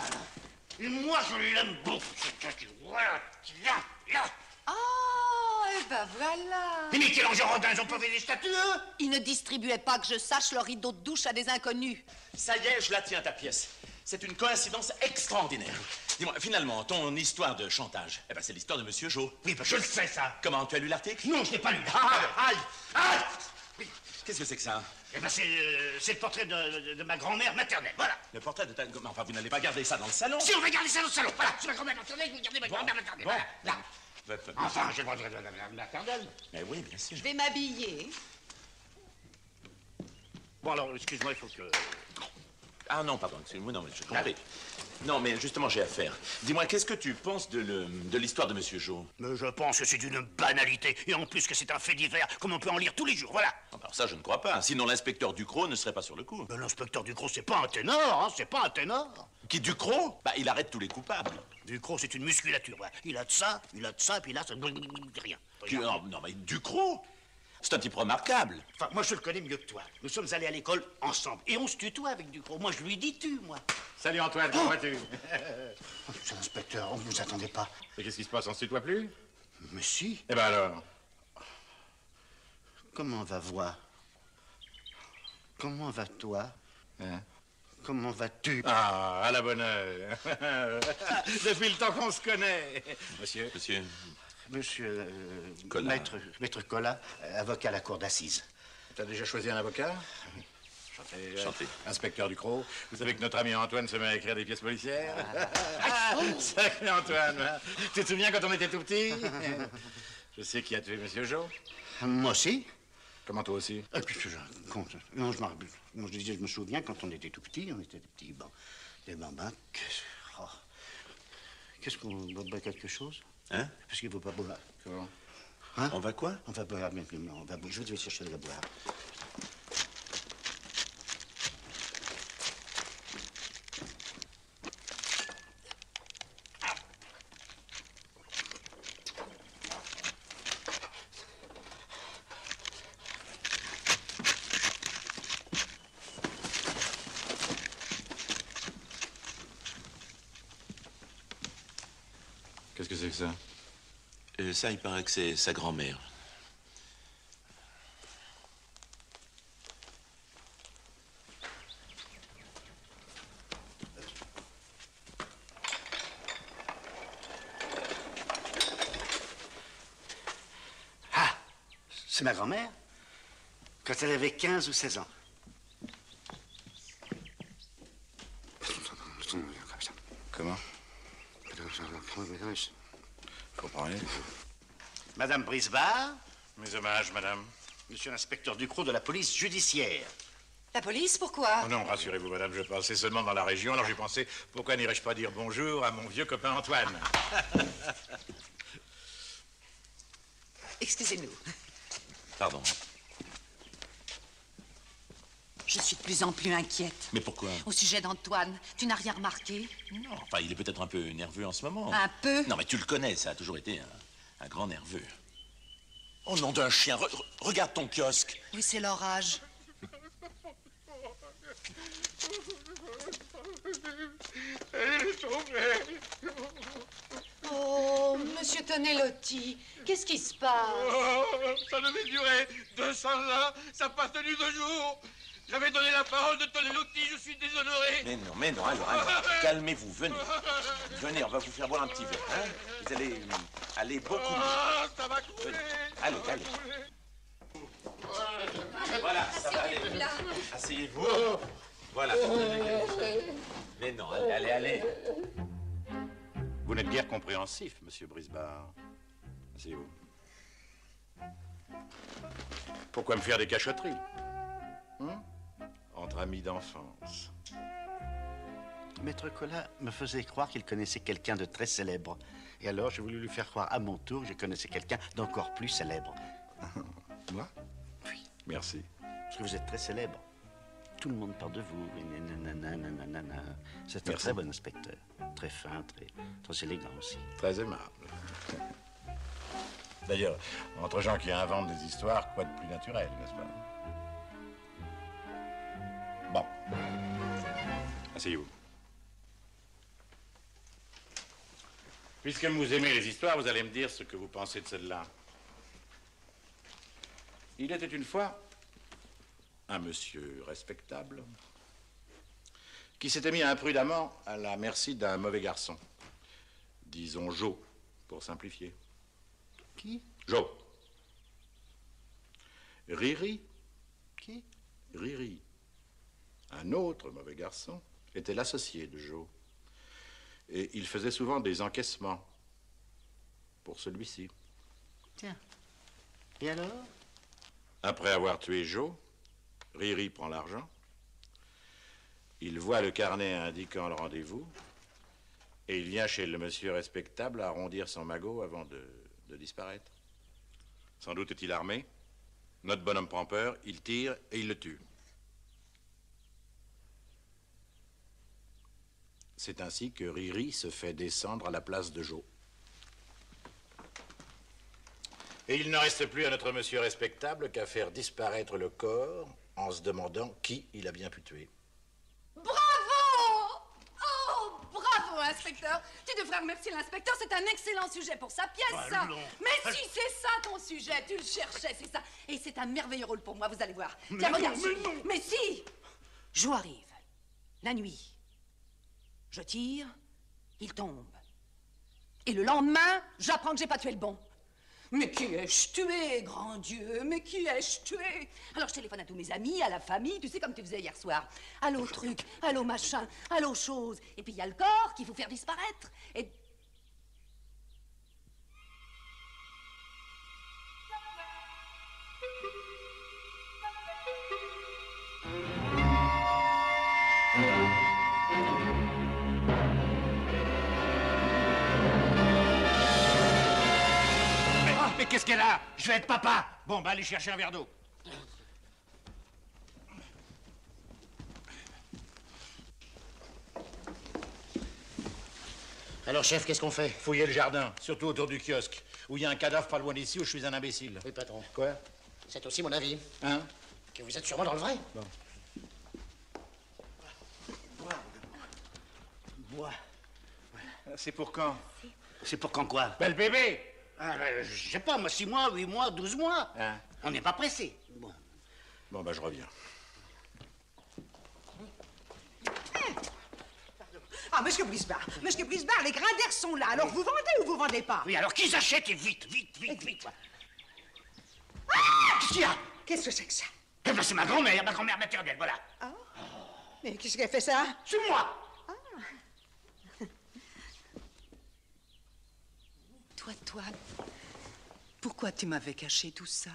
Speaker 3: Et moi, je l'aime beaucoup, cette statue. Voilà, là, là!
Speaker 10: Oh, et ben voilà.
Speaker 3: Les Michel-Ange-Rodin, ils ont pas fait des statues, eux?
Speaker 8: Ils ne distribuaient pas que je sache leur rideau de douche à des inconnus.
Speaker 1: Ça y est, je la tiens, ta pièce. C'est une coïncidence extraordinaire. Dis-moi, finalement, ton histoire de chantage, eh ben, c'est l'histoire de Monsieur Jo.
Speaker 3: Oui, ben, je le sais, ça.
Speaker 1: Comment, tu as lu l'article?
Speaker 3: Non, je n'ai pas lu.
Speaker 1: Aïe! Aïe! Oui. Qu'est-ce que c'est que ça?
Speaker 3: Eh ben, c'est le portrait de ma grand-mère maternelle, voilà.
Speaker 1: Le portrait de ta... Enfin, vous n'allez pas garder ça dans le salon?
Speaker 3: Si, on va garder ça dans le salon, voilà. C'est ma grand-mère maternelle, vous gardez ma grand-mère maternelle, voilà, là. Enfin, j'ai le droit de la maternelle.
Speaker 1: Mais oui, bien sûr.
Speaker 8: Je vais m'habiller.
Speaker 3: Bon, alors, excuse-moi, il faut que...
Speaker 1: Ah non, pardon, excuse-moi, non, mais je compris. Non, mais justement, j'ai affaire. Dis-moi, qu'est-ce que tu penses de l'histoire de Monsieur Jo?
Speaker 3: Mais je pense que c'est d'une banalité, et en plus que c'est un fait divers, comme on peut en lire tous les jours, voilà.
Speaker 1: Alors ça, je ne crois pas. Sinon, l'inspecteur Ducrot ne serait pas sur le coup.
Speaker 3: Mais l'inspecteur Ducrot, c'est pas un ténor, hein, c'est pas un ténor.
Speaker 1: Qui, Ducrot? Bah, il arrête tous les coupables.
Speaker 3: Ducrot, c'est une musculature, voilà. Il a de ça, et puis là, ça... rien.
Speaker 1: Non, mais Ducrot, c'est un type remarquable.
Speaker 3: Enfin, moi, je le connais mieux que toi. Nous sommes allés à l'école ensemble, et on se tutoie avec Ducrot. Moi, je lui dis tu, moi.
Speaker 11: Salut Antoine, comment vas-tu?
Speaker 3: Monsieur l'inspecteur, on ne vous attendait pas.
Speaker 11: Et qu'est-ce qui se passe, on se tutoie plus?
Speaker 3: Mais si.
Speaker 11: Eh ben alors?
Speaker 3: Comment va voix? Comment vas-toi?
Speaker 11: Hein?
Speaker 3: Comment vas-tu?
Speaker 11: Ah, à la bonne heure. Depuis le temps qu'on se connaît. Monsieur?
Speaker 3: Monsieur...
Speaker 1: Collat.
Speaker 3: Maître Collat, avocat à la cour d'assises.
Speaker 11: T'as déjà choisi un avocat?
Speaker 1: Chantez.
Speaker 11: Inspecteur Ducrot, vous savez que notre ami Antoine se met à écrire des pièces policières? Sacré Antoine, hein? Tu te souviens quand on était tout petit? Je sais qui a tué Monsieur Jo.
Speaker 3: Moi aussi.
Speaker 11: Comment toi aussi?
Speaker 3: Et puis, non, je disais, je me souviens quand on était tout petit, on était des petits des bambins. Qu'est-ce qu'on boit quelque chose?
Speaker 1: Hein?
Speaker 3: Parce qu'il ne faut pas boire.
Speaker 11: Comment?
Speaker 1: Hein? On va quoi?
Speaker 3: On va boire, on va boire. Je vais chercher de la boire.
Speaker 11: Qu'est-ce que c'est que ça?
Speaker 1: Ça, il paraît que c'est sa grand-mère.
Speaker 3: Ah, c'est ma grand-mère, quand elle avait 15 ou 16 ans.
Speaker 11: Comment? Comprenez?
Speaker 3: Madame Brisbard.
Speaker 11: Mes hommages, madame.
Speaker 3: Monsieur l'inspecteur Ducrot de la police judiciaire.
Speaker 8: La police, pourquoi?
Speaker 11: Oh non, rassurez-vous, madame, je passais seulement dans la région, alors j'ai pensé, pourquoi n'irais-je pas dire bonjour à mon vieux copain Antoine?
Speaker 8: Excusez-nous.
Speaker 1: Pardon.
Speaker 8: Je suis de plus en plus inquiète.
Speaker 1: Mais pourquoi?
Speaker 8: Au sujet d'Antoine, tu n'as rien remarqué?
Speaker 1: Non, enfin, il est peut-être un peu nerveux en ce moment.
Speaker 8: Un peu?
Speaker 1: Non, mais tu le connais, ça a toujours été un grand nerveux. Oh, nom d'un chien, regarde ton kiosque.
Speaker 8: Oui, c'est l'orage.
Speaker 14: Elle est tombée.
Speaker 10: Oh, monsieur Tonelotti, qu'est-ce qui se passe?
Speaker 14: Oh, ça devait durer 200 ans, ça n'a pas tenu 2 jours. J'avais donné la parole de Tonelotti, je suis déshonoré.
Speaker 1: Mais non, alors, calmez-vous, venez. Venez, on va vous faire boire un petit verre, hein. Vous allez aller beaucoup mieux.
Speaker 14: Ah, ça va couler.
Speaker 1: Allez. Voilà, ça va aller. Asseyez-vous. Voilà. Mais non, allez.
Speaker 11: Vous n'êtes guère compréhensif, monsieur Brisbard. Asseyez-vous. Pourquoi me faire des cachotteries? Entre amis d'enfance.
Speaker 3: Maître Collat me faisait croire qu'il connaissait quelqu'un de très célèbre. Et alors, j'ai voulu lui faire croire à mon tour que je connaissais quelqu'un d'encore plus célèbre.
Speaker 11: Moi?
Speaker 3: Oui.
Speaker 11: Merci.
Speaker 3: Parce que vous êtes très célèbre. Tout le monde parle de vous. C'est un
Speaker 11: Merci.
Speaker 3: très bon inspecteur. Très fin, très élégant aussi.
Speaker 11: Très aimable. D'ailleurs, entre gens qui inventent des histoires, quoi de plus naturel, n'est-ce pas? Bon. Asseyez-vous. Puisque vous aimez les histoires, vous allez me dire ce que vous pensez de celle-là. Il était une fois un monsieur respectable qui s'était mis imprudemment à la merci d'un mauvais garçon. Disons Joe, pour simplifier.
Speaker 3: Qui?
Speaker 11: Joe. Riri.
Speaker 3: Qui?
Speaker 11: Riri. Un autre mauvais garçon était l'associé de Joe. Et il faisait souvent des encaissements pour celui-ci.
Speaker 3: Tiens. Et alors?
Speaker 11: Après avoir tué Joe, Riri prend l'argent. Il voit le carnet indiquant le rendez-vous. Et il vient chez le monsieur respectable arrondir son magot avant de disparaître. Sans doute est-il armé. Notre bonhomme prend peur, il tire et il le tue. C'est ainsi que Riri se fait descendre à la place de Joe. Et il ne reste plus à notre monsieur respectable qu'à faire disparaître le corps en se demandant qui il a bien pu tuer.
Speaker 10: Bravo! Oh, bravo, inspecteur! Tu devrais remercier l'inspecteur, c'est un excellent sujet pour sa pièce, ça! Mais si c'est ça ton sujet, tu le cherchais, c'est ça! Et c'est un merveilleux rôle pour moi, vous allez voir. Tiens, regarde, mais si! Joe arrive, la nuit. Je tire, il tombe. Et le lendemain, j'apprends que j'ai pas tué le bon. Mais qui ai-je tué, grand Dieu? Mais qui ai-je tué? Alors je téléphone à tous mes amis, à la famille, tu sais comme tu faisais hier soir. Allô truc, allô machin, allô chose. Et puis il y a le corps qu'il faut faire disparaître. Et...
Speaker 12: Mais qu'est-ce qu'elle a? Je vais être papa. Bon, bah allez chercher un verre d'eau.
Speaker 3: Alors, chef, qu'est-ce qu'on fait?
Speaker 11: Fouillez le jardin, surtout autour du kiosque, où il y a un cadavre pas loin d'ici où je suis un imbécile.
Speaker 3: Oui, patron.
Speaker 11: Quoi?
Speaker 3: C'est aussi mon avis.
Speaker 11: Hein?
Speaker 3: Que vous êtes sûrement dans le vrai.
Speaker 11: Bon.
Speaker 3: Bois.
Speaker 11: C'est pour quand?
Speaker 3: C'est pour quand quoi?
Speaker 11: Ben, le bébé.
Speaker 3: Je sais pas, moi, 6 mois, 8 mois, 12 mois.
Speaker 11: Hein?
Speaker 3: On n'est pas pressé. Bon.
Speaker 11: Bon, ben, je reviens.
Speaker 2: Ah, monsieur Brisbard, les Grinders sont là. Alors, vous vendez ou vous vendez pas?
Speaker 3: Oui, alors qu'ils achètent et vite.
Speaker 2: Ah!
Speaker 3: Qu'est-ce qu'il y a?
Speaker 2: Qu'est-ce que c'est que ça?
Speaker 3: Eh ben, c'est ma grand-mère maternelle, voilà.
Speaker 2: Ah. Mais qu'est-ce qu'elle fait ça?
Speaker 3: C'est moi.
Speaker 10: Toi, pourquoi tu m'avais caché tout ça?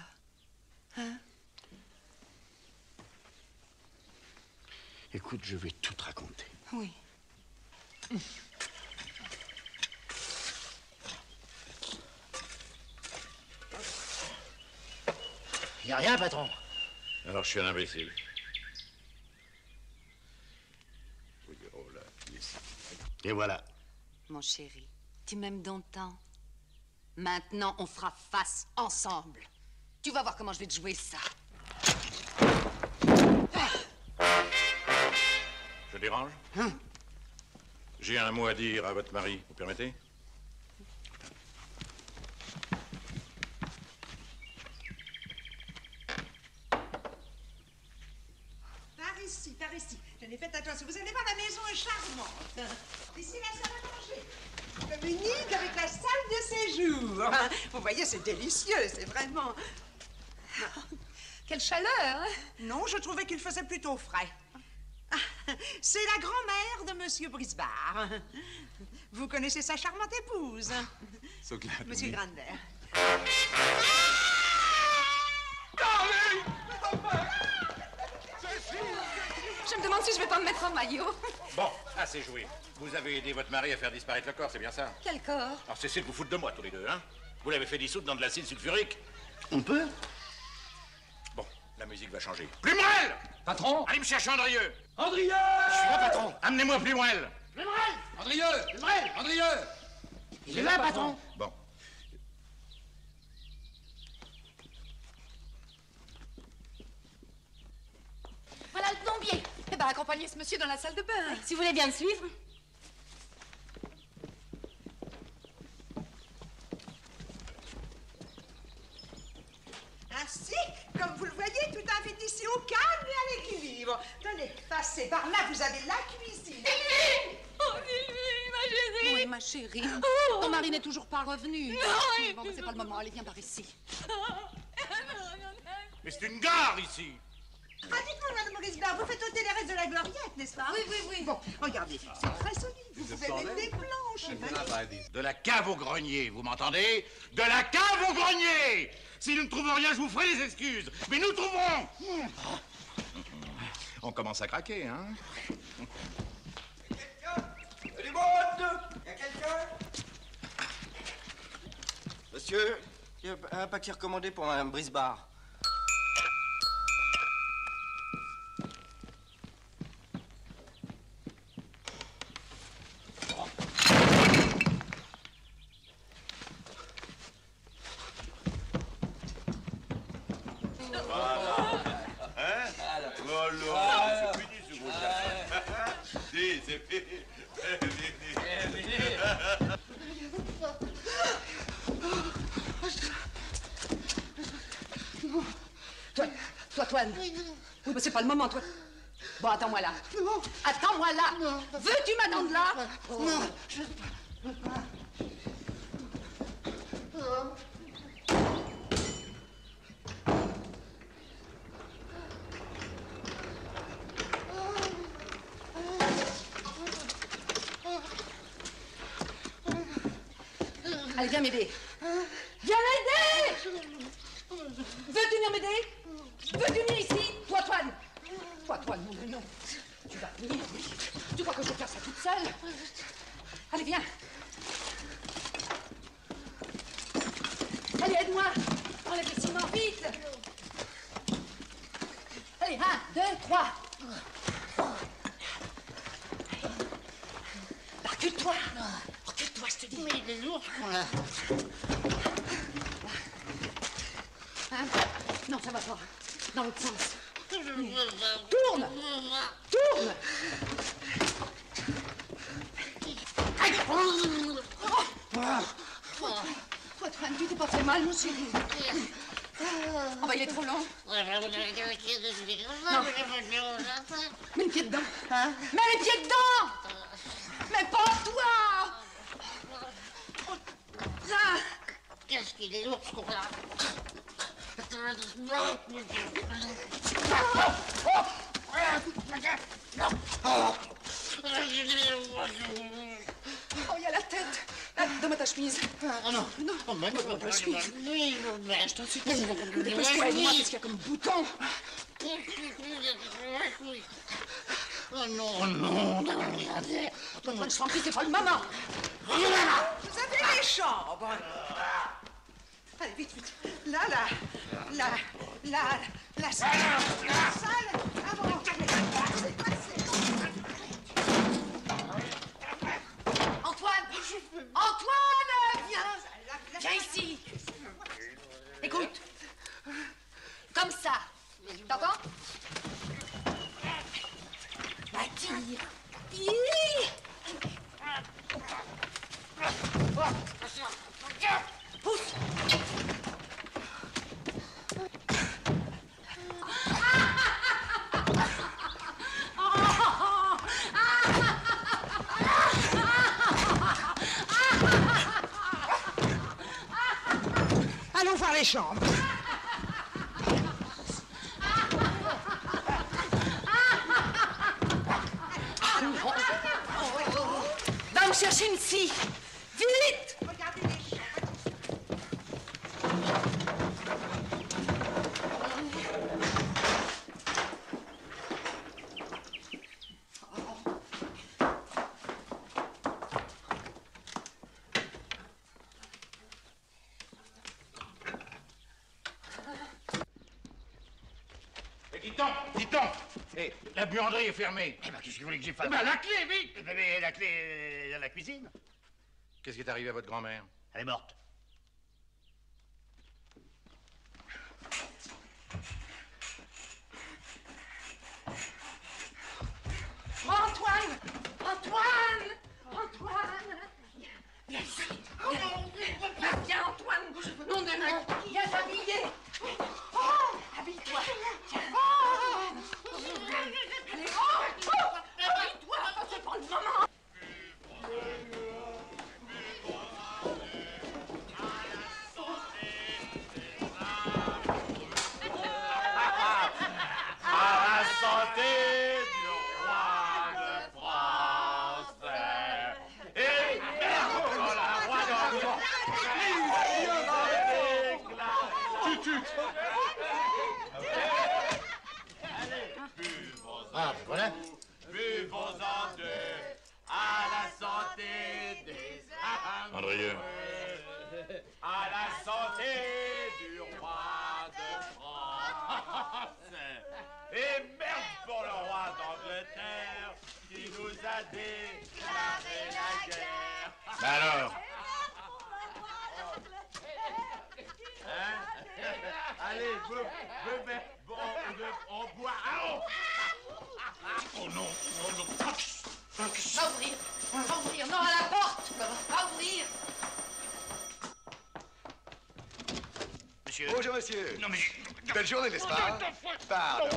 Speaker 10: Hein?
Speaker 3: Écoute, je vais tout te raconter.
Speaker 10: Oui.
Speaker 3: Y a rien, patron.
Speaker 11: Alors, je suis un imbécile. Oui, oh là, ici.
Speaker 3: Et voilà.
Speaker 10: Mon chéri, tu m'aimes d'antan. Maintenant, on fera face ensemble. Tu vas voir comment je vais te jouer ça.
Speaker 11: Je dérange?
Speaker 3: Hein?
Speaker 11: J'ai un mot à dire à votre mari, vous permettez?
Speaker 2: Par ici. Tenez, faites attention. Vous allez voir, la maison est charmante. Ici, la salle à manger. Communique avec la salle de séjour. Vous voyez, c'est délicieux, c'est vraiment...
Speaker 10: Quelle chaleur, hein?
Speaker 2: Non, je trouvais qu'il faisait plutôt frais. C'est la grand-mère de Monsieur Brisbard. Vous connaissez sa charmante épouse,
Speaker 11: So glad
Speaker 2: Monsieur
Speaker 11: to meet-
Speaker 2: Grander.
Speaker 10: Je me demande si je vais pas me mettre en maillot.
Speaker 11: Bon, assez joué. Vous avez aidé votre mari à faire disparaître le corps, c'est bien ça?
Speaker 10: Quel corps?
Speaker 11: Alors cessez de vous foutre de moi, tous les deux, hein? Vous l'avez fait dissoudre dans de l'acide sulfurique?
Speaker 3: On peut?
Speaker 11: Bon, la musique va changer. Plumerel!
Speaker 12: Patron?
Speaker 11: Allez me chercher Andrieux!
Speaker 12: Andrieux!
Speaker 11: Je suis là, patron! Amenez-moi Plumerel!
Speaker 12: Andrieux! Andrieux!
Speaker 3: Il est là, patron.
Speaker 11: Bon.
Speaker 10: Voilà le plombier. Eh ben, accompagnez ce monsieur dans la salle de bain.
Speaker 8: Si vous voulez bien me suivre.
Speaker 2: Ainsi, comme vous le voyez, tout invite ici au calme et à l'équilibre. Tenez, passez par là, vous avez la cuisine.
Speaker 10: Oh, Sylvie, ma chérie. Oui, ma chérie. Ton mari n'est toujours pas revenu.
Speaker 4: Non,
Speaker 10: Bon, mais c'est pas le moment. Allez, viens par ici.
Speaker 11: Mais c'est une gare, ici!
Speaker 2: Ah, dites-moi, Madame Brisbard, vous faites ôter les restes de la gloriette, n'est-ce pas?
Speaker 10: Oui.
Speaker 2: Bon, regardez, c'est très solide. Vous pouvez mettre des planches.
Speaker 11: De la cave au grenier, vous m'entendez? De la cave au grenier! Si nous ne trouvons rien, je vous ferai des excuses. Mais nous trouverons! On commence à craquer, hein?
Speaker 15: Du monde! Y a quelqu'un? Monsieur, il y a un paquet recommandé pour Madame Brisbard.
Speaker 10: Toi, Toine. Oui, mais c'est pas le moment, toi. Bon, attends-moi là. Non. Attends-moi là. Veux-tu m'attendre là?
Speaker 15: Non, je peux pas.
Speaker 10: Allez, viens m'aider. Viens m'aider! Veux-tu venir m'aider? Veux-tu venir ici? Toi, Toine. Toi, Toine, non, non. Tu vas venir, oui. Tu crois que je vais faire ça toute seule? Allez, viens. Allez, aide-moi. Enlève les ciments, vite. Allez, 1, 2, 3. Recule-toi. Recule-toi, je te dis.
Speaker 15: Mais il est lourd, là.
Speaker 10: Hein? Non, ça va pas. Dans l'autre sens. Tourne! Tourne! mal, mon chéri. Oh, bah, il est trop long. Non. Mets le pied dedans. Hein? Mets les pieds dedans. Mais pas toi. Là.
Speaker 16: Qu'est-ce qu'il est lourd, ce con-là.
Speaker 10: Oh, il y a la tête. Là, donne-moi ta chemise.
Speaker 16: Ah non.
Speaker 10: Non.
Speaker 16: Oh, mais
Speaker 10: donne-moi ta chemise.
Speaker 16: Oui,
Speaker 10: Je t'en supplie. Dépêche-toi, aide-moi, qu'est-ce qu'il y a comme bouton?
Speaker 16: Oh non, non, regardez.
Speaker 10: Donne-moi une chambre, c'est pas le moment.
Speaker 2: Vous avez les chambres. Allez, vite, vite. La salle. La salle. Avant.
Speaker 10: Antoine, viens. Viens ici. Écoute. Comme ça. T'entends? Bah, tire. Pousse.
Speaker 2: Allons voir les chambres.
Speaker 10: Va me chercher une scie. Vite.
Speaker 2: Regardez les chambres.
Speaker 6: Dis-donc. Eh, la buanderie est fermée.
Speaker 3: Eh ben, qu'est-ce que vous voulez que j'y fasse?
Speaker 6: Eh ben, la clé, vite.
Speaker 3: Mais la clé dans la cuisine.
Speaker 11: Qu'est-ce qui est arrivé à votre grand-mère?
Speaker 3: Elle est morte.
Speaker 10: Antoine. Viens ici. Viens, Antoine. Nom de Dieu. Viens t'habiller. Habille-toi. Allez, habille-toi. C'est pas le moment.
Speaker 14: À la santé du roi de France. Et merde, la roi d'Angleterre.
Speaker 3: Ah, voilà.
Speaker 14: Buvons-en deux à la santé des amoureux.
Speaker 11: Andrieux.
Speaker 14: À la santé du roi de France. Et merde pour le roi d'Angleterre qui nous a déclaré la guerre.
Speaker 11: Mais alors?
Speaker 14: Hein? Allez, on boit.
Speaker 3: Oh non,
Speaker 10: Va ouvrir. Non, à la porte. Va ouvrir.
Speaker 3: Monsieur.
Speaker 17: Bonjour, monsieur.
Speaker 3: Non, mais...
Speaker 17: Belle journée, n'est-ce pas? Pardon.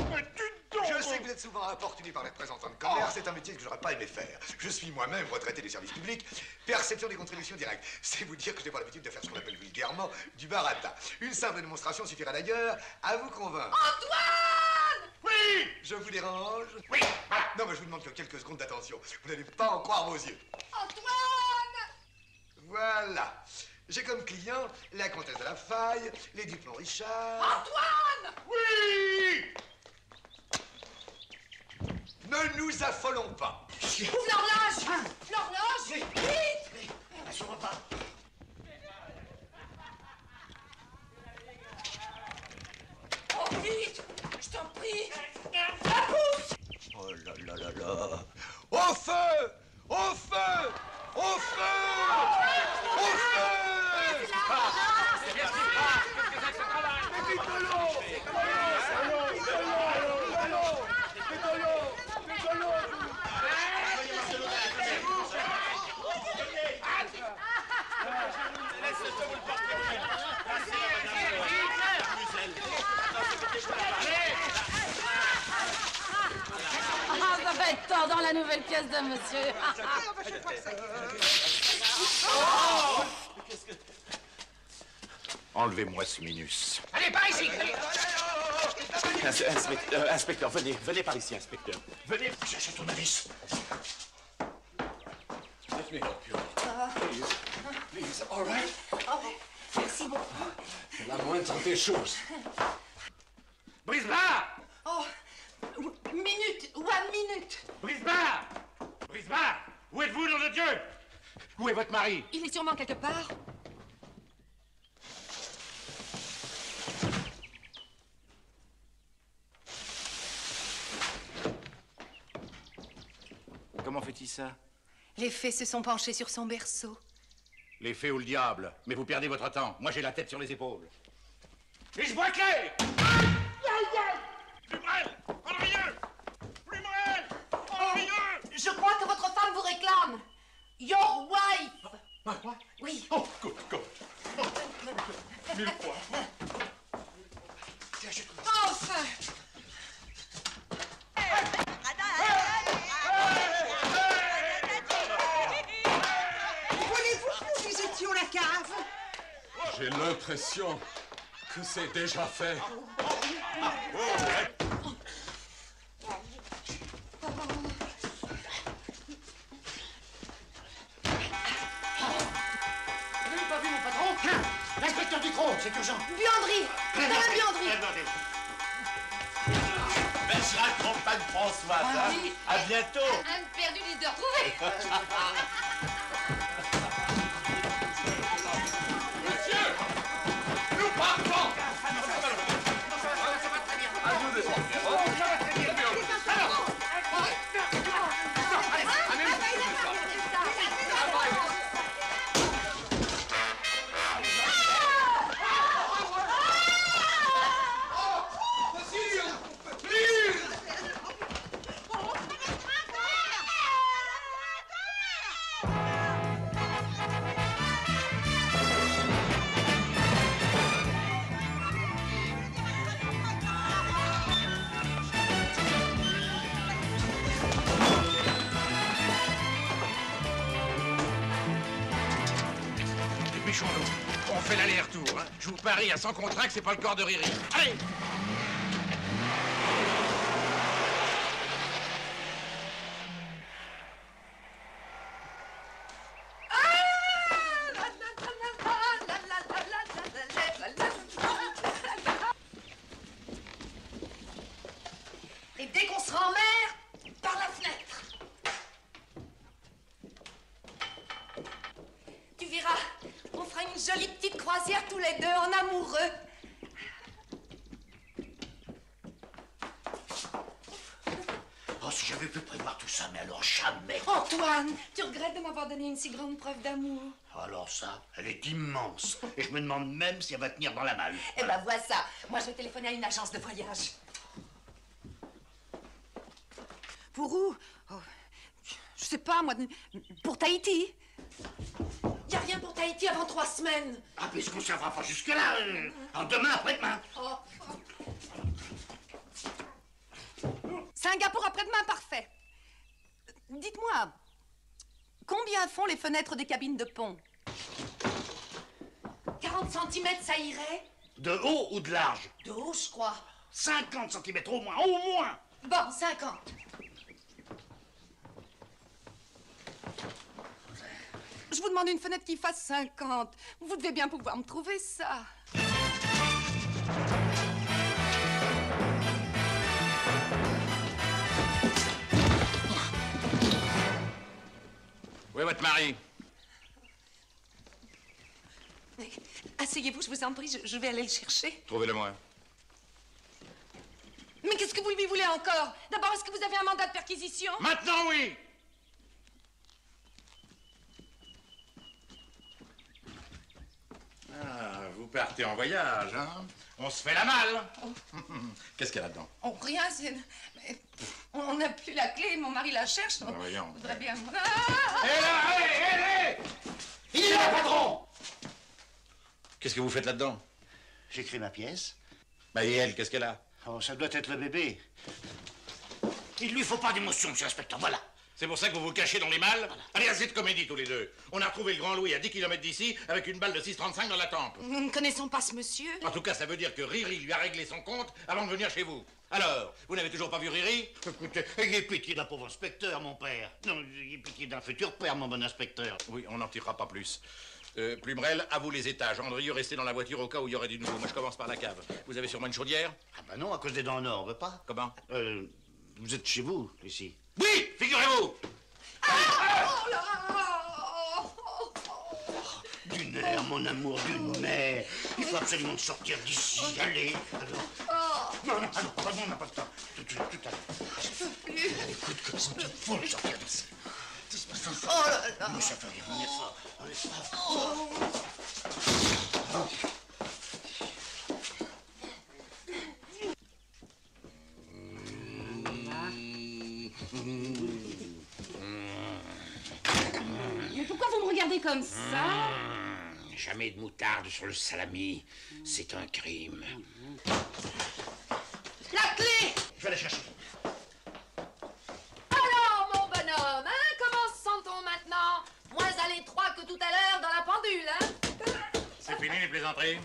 Speaker 17: Je sais que vous êtes souvent importuné par les représentants de commerce. C'est un métier que j'aurais pas aimé faire. Je suis moi-même retraité des services publics. Perception des contributions directes. C'est vous dire que je n'ai pas l'habitude de faire ce qu'on appelle vulgairement du baratin. Une simple démonstration suffira d'ailleurs à vous convaincre.
Speaker 10: Antoine!
Speaker 17: Oui! Je vous dérange? Oui! Voilà. Non, mais je vous demande que quelques secondes d'attention. Vous n'allez pas en croire vos yeux.
Speaker 10: Antoine!
Speaker 17: Voilà. J'ai comme client la comtesse de la Faille, les Dupont-Richard...
Speaker 10: Antoine!
Speaker 17: Oui! Ne nous affolons pas.
Speaker 10: Ouvre l'horloge! L'horloge! Vite!
Speaker 3: Sur mon pas.
Speaker 10: Oh, vite! Je t'en prie! La pousse!
Speaker 17: Oh là là là là. Au feu! Au feu! Au feu! Au feu!
Speaker 10: va être tordant la nouvelle pièce de monsieur.
Speaker 11: Enlevez-moi ce minus.
Speaker 12: Allez, par ici.
Speaker 1: Inspecteur, venez par ici, inspecteur. Venez.
Speaker 11: Cherchez ton avis.
Speaker 9: Let me help you. Please, all right?
Speaker 10: Oh, merci beaucoup.
Speaker 9: C'est la moindre des choses.
Speaker 12: Brisbard!
Speaker 10: Oh, one minute.
Speaker 12: Brisbard! Brisbard! Où êtes-vous, nom de Dieu?
Speaker 11: Où est votre mari?
Speaker 10: Il est sûrement quelque part.
Speaker 11: Comment fait-il ça?
Speaker 10: Les fées se sont penchés sur son berceau.
Speaker 11: Les fées ou le diable. Mais vous perdez votre temps. Moi, j'ai la tête sur les épaules.
Speaker 12: Et je bois clé!
Speaker 14: Plumerel! Henrieux! Plumerel! Henrieux!
Speaker 10: Je crois que votre femme vous réclame. Your wife. Oui.
Speaker 14: Oh, good, good. Oh, 1000 fois.
Speaker 10: Enfin.
Speaker 2: Voulez-vous que nous visitions la cave?
Speaker 9: J'ai l'impression que c'est déjà fait.
Speaker 12: Vous n'avez pas vu mon patron? L'inspecteur Ducrot, c'est urgent.
Speaker 10: Buanderie. Dans la buanderie.
Speaker 1: Bergerac, compagne Françoise.
Speaker 10: Ah
Speaker 1: Hein?
Speaker 10: oui.
Speaker 1: À bientôt.
Speaker 10: Un perdu leader trouvé.
Speaker 14: Nous partons!
Speaker 11: Dépêchons-nous. On fait l'aller-retour. Hein. Je vous parie à 100 contrats que c'est pas le corps de Riri. Allez!
Speaker 10: Et dès qu'on sera en mer, par la fenêtre. Tu verras, on fera une jolie petite croisière tous les deux en amoureux.
Speaker 3: Oh, si j'avais pu prévoir tout ça, mais alors jamais.
Speaker 10: Antoine, tu regrettes de m'avoir donné une si grande preuve d'amour.
Speaker 3: Alors ça, elle est immense. Et je me demande même si elle va tenir dans la malle.
Speaker 10: Eh ben vois ça, moi je vais téléphoner à une agence de voyage. Pour où? Oh, je sais pas, moi, pour Tahiti. Y a rien pour Tahiti avant 3 semaines.
Speaker 3: Ah, puisqu'on ne va pas jusque-là. Demain, après-demain.
Speaker 10: Oh. Singapour après-demain, parfait. Dites-moi, combien font les fenêtres des cabines de pont? 40 cm, ça irait?
Speaker 3: De haut ou de large?
Speaker 10: De haut, je crois.
Speaker 3: 50 cm au moins, au moins.
Speaker 10: Bon, 50. Je vous demande une fenêtre qui fasse 50. Vous devez bien pouvoir me trouver ça.
Speaker 11: Où est votre mari?
Speaker 10: Mais asseyez-vous, je vous en prie, je vais aller le chercher.
Speaker 11: Trouvez-le-moi.
Speaker 10: Mais qu'est-ce que vous lui voulez encore? D'abord, est-ce que vous avez un mandat de perquisition?
Speaker 11: Maintenant, oui! Ah, vous partez en voyage, hein? On se fait la malle. Qu'est-ce qu'il y a là-dedans?
Speaker 10: Oh, rien, c'est... mais on n'a plus la clé, mon mari la cherche. On
Speaker 11: voyons.
Speaker 10: voudrait bien...
Speaker 11: Hé là, hé! Il est là, patron! Qu'est-ce que vous faites là-dedans?
Speaker 3: J'écris ma pièce.
Speaker 11: Bah, et elle, qu'est-ce qu'elle a?
Speaker 3: Oh, ça doit être le bébé. Il lui faut pas d'émotion, monsieur l'inspecteur, voilà.
Speaker 11: C'est pour ça que vous vous cachez dans les malles? Allez, assez de comédie tous les deux. On a retrouvé le Grand Louis à 10 km d'ici avec une balle de 6,35 dans la tempe.
Speaker 10: Nous ne connaissons pas ce monsieur.
Speaker 11: En tout cas, ça veut dire que Riri lui a réglé son compte avant de venir chez vous. Alors, vous n'avez toujours pas vu Riri?
Speaker 3: Écoutez, ayez pitié d'un pauvre inspecteur, mon père. Non, ayez pitié d'un futur père, mon bon inspecteur.
Speaker 11: Oui, on n'en tirera pas plus. Plumerel, à vous les étages. Andrieux, restez dans la voiture au cas où il y aurait du nouveau. Moi, je commence par la cave. Vous avez sûrement une chaudière?
Speaker 3: Ah bah non, à cause des dents en or, on veut pas.
Speaker 11: Comment?
Speaker 3: Vous êtes chez vous, ici.
Speaker 11: Oui, figurez-vous.
Speaker 10: Oh là
Speaker 3: D'une mère, mon amour, d'une mère. Il faut absolument sortir d'ici. Allez, alors. Non, non, alors, pardon, on n'a pas le temps. Tout à l'heure.
Speaker 10: Je peux plus.
Speaker 3: Écoute, il faut sortir d'ici.
Speaker 10: Oh là là.
Speaker 3: Mais ça fait rien, on est fort. On est fort.
Speaker 10: Mais pourquoi vous me regardez comme ça?
Speaker 3: Jamais de moutarde sur le salami. C'est un crime.
Speaker 10: La clé!
Speaker 3: Je vais la chercher.
Speaker 8: Alors, mon bonhomme, hein, comment se sent-on maintenant? Moins à l'étroit que tout à l'heure dans la pendule, hein?
Speaker 11: C'est fini les plaisanteries?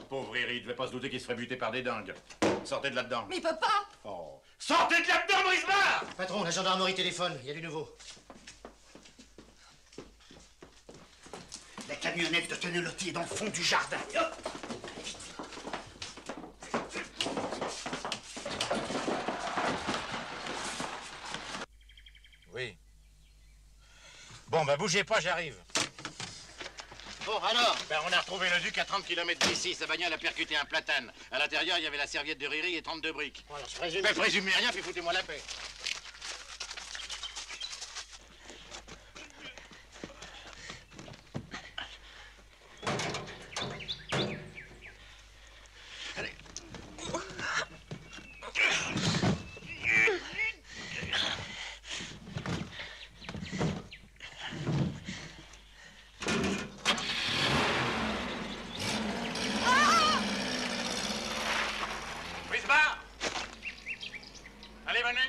Speaker 11: Pauvre Riri, il devait pas se douter qu'il se ferait buter par des dingues. Sortez de là-dedans.
Speaker 10: Mais il peut pas!
Speaker 11: Oh. Sortez de là-dedans, Brisbard!
Speaker 3: Patron, la gendarmerie téléphone, il y a du nouveau. La camionnette de Tenelotti est dans le fond du jardin. Hop.
Speaker 11: Oui. Bon, bah bougez pas, j'arrive.
Speaker 3: Bon, alors?
Speaker 11: Ben, on a retrouvé le duc à 30 km d'ici. Sa bagnole a percuté un platane. À l'intérieur, il y avait la serviette de Riri et 32 briques.
Speaker 3: Bon, alors, je présume...
Speaker 11: Ben, présumez rien, puis foutez-moi la paix. Allez, venez.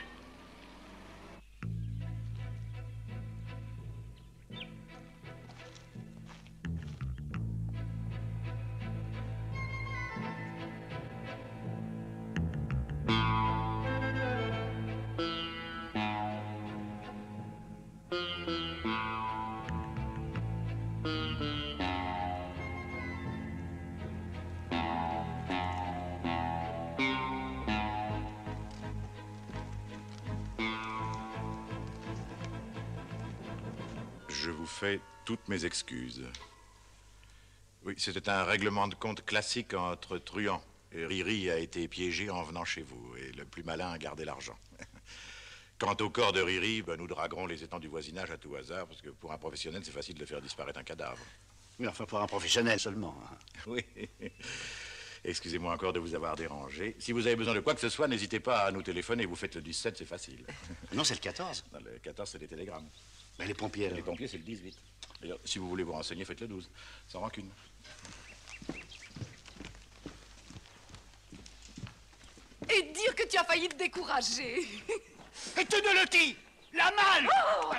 Speaker 11: Je vous fais toutes mes excuses. Oui, c'était un règlement de compte classique entre truands. Et Riri a été piégé en venant chez vous, et le plus malin a gardé l'argent. Quant au corps de Riri, ben, nous draguerons les étangs du voisinage à tout hasard, parce que pour un professionnel, c'est facile de faire disparaître un cadavre.
Speaker 3: Mais enfin, pour un professionnel seulement. Hein.
Speaker 11: Oui. Excusez-moi encore de vous avoir dérangé. Si vous avez besoin de quoi que ce soit, n'hésitez pas à nous téléphoner. Vous faites le 17, c'est facile.
Speaker 3: Non, c'est le 14.
Speaker 11: Non, le 14, c'est les télégrammes.
Speaker 3: Mais les pompiers, alors.
Speaker 11: Les pompiers, c'est le 18. D'ailleurs, si vous voulez vous renseigner, faites le 12. Sans rancune.
Speaker 10: Et dire que tu as failli te décourager.
Speaker 3: Et Tenelotti, la malle.
Speaker 10: Oh!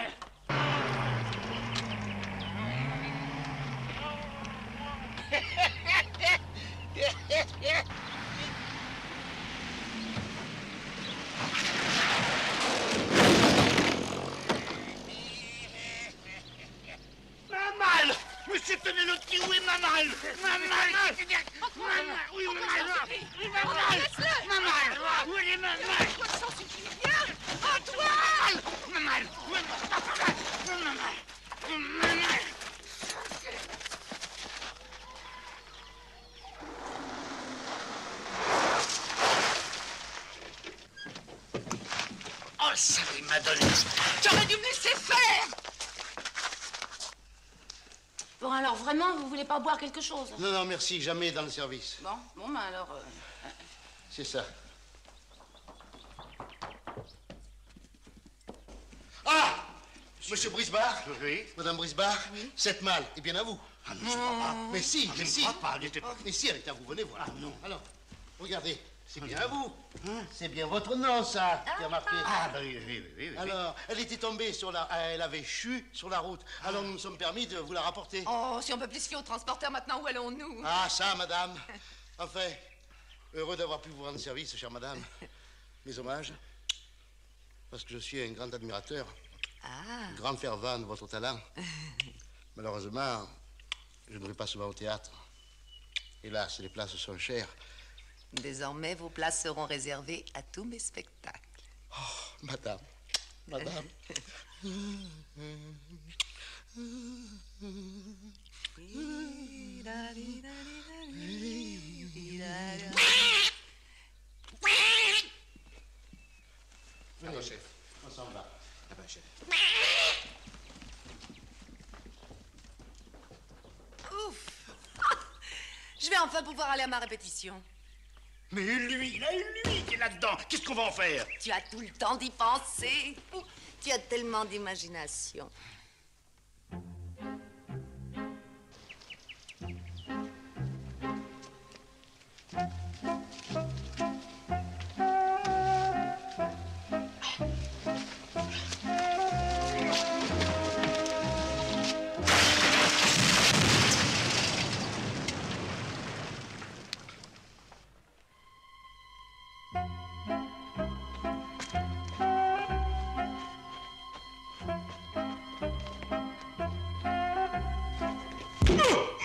Speaker 3: Ma malle. Monsieur Tenelotti, où est ma malle? Ma malle. Oui, ma malle. Oui, ma malle. Ma malle. Où est ma malle?
Speaker 10: Ça suffit bien. Antoine!
Speaker 3: Ma malle. Ma malle. Ma malle. Oh, ça m'a donné.
Speaker 10: J'aurais dû me laisser faire.
Speaker 7: Bon, alors, vraiment, vous voulez pas boire quelque chose?
Speaker 3: Non, non, merci, jamais dans le service.
Speaker 7: Bon, ben alors...
Speaker 3: C'est ça. Ah! Monsieur Brisbard? Oui. Madame Brisbard? Oui. Cette malle est bien à vous. Ah non, je ne crois pas. Mais si, mais si. Je ne crois pas. Mais si, elle est à vous, venez voir. Ah non. Alors, regardez,
Speaker 16: C'est bien vous. C'est bien votre nom, ça, qui a marqué.
Speaker 3: Ah, bah oui.
Speaker 16: Alors, elle était tombée sur la... Elle avait chu sur la route. Alors, nous nous sommes permis de vous la rapporter.
Speaker 10: Oh, si on peut plus se fier au transporteur maintenant, où allons-nous?
Speaker 16: Ah, ça, madame. Enfin, heureux d'avoir pu vous rendre service, chère madame. Mes hommages, parce que je suis un grand admirateur, un grand fervent de votre talent. Malheureusement, je ne vais pas souvent au théâtre. Hélas, les places sont chères.
Speaker 8: Désormais, vos places seront réservées à tous mes spectacles.
Speaker 16: Oh, madame.
Speaker 3: Venez, chef.
Speaker 16: On s'en va.
Speaker 3: Ah ben, chef.
Speaker 10: Ouf. Je vais enfin pouvoir aller à ma répétition.
Speaker 3: Mais lui qui est là-dedans, qu'est-ce qu'on va en faire?
Speaker 8: Tu as tout le temps d'y penser. Tu as tellement d'imagination.
Speaker 3: Oh!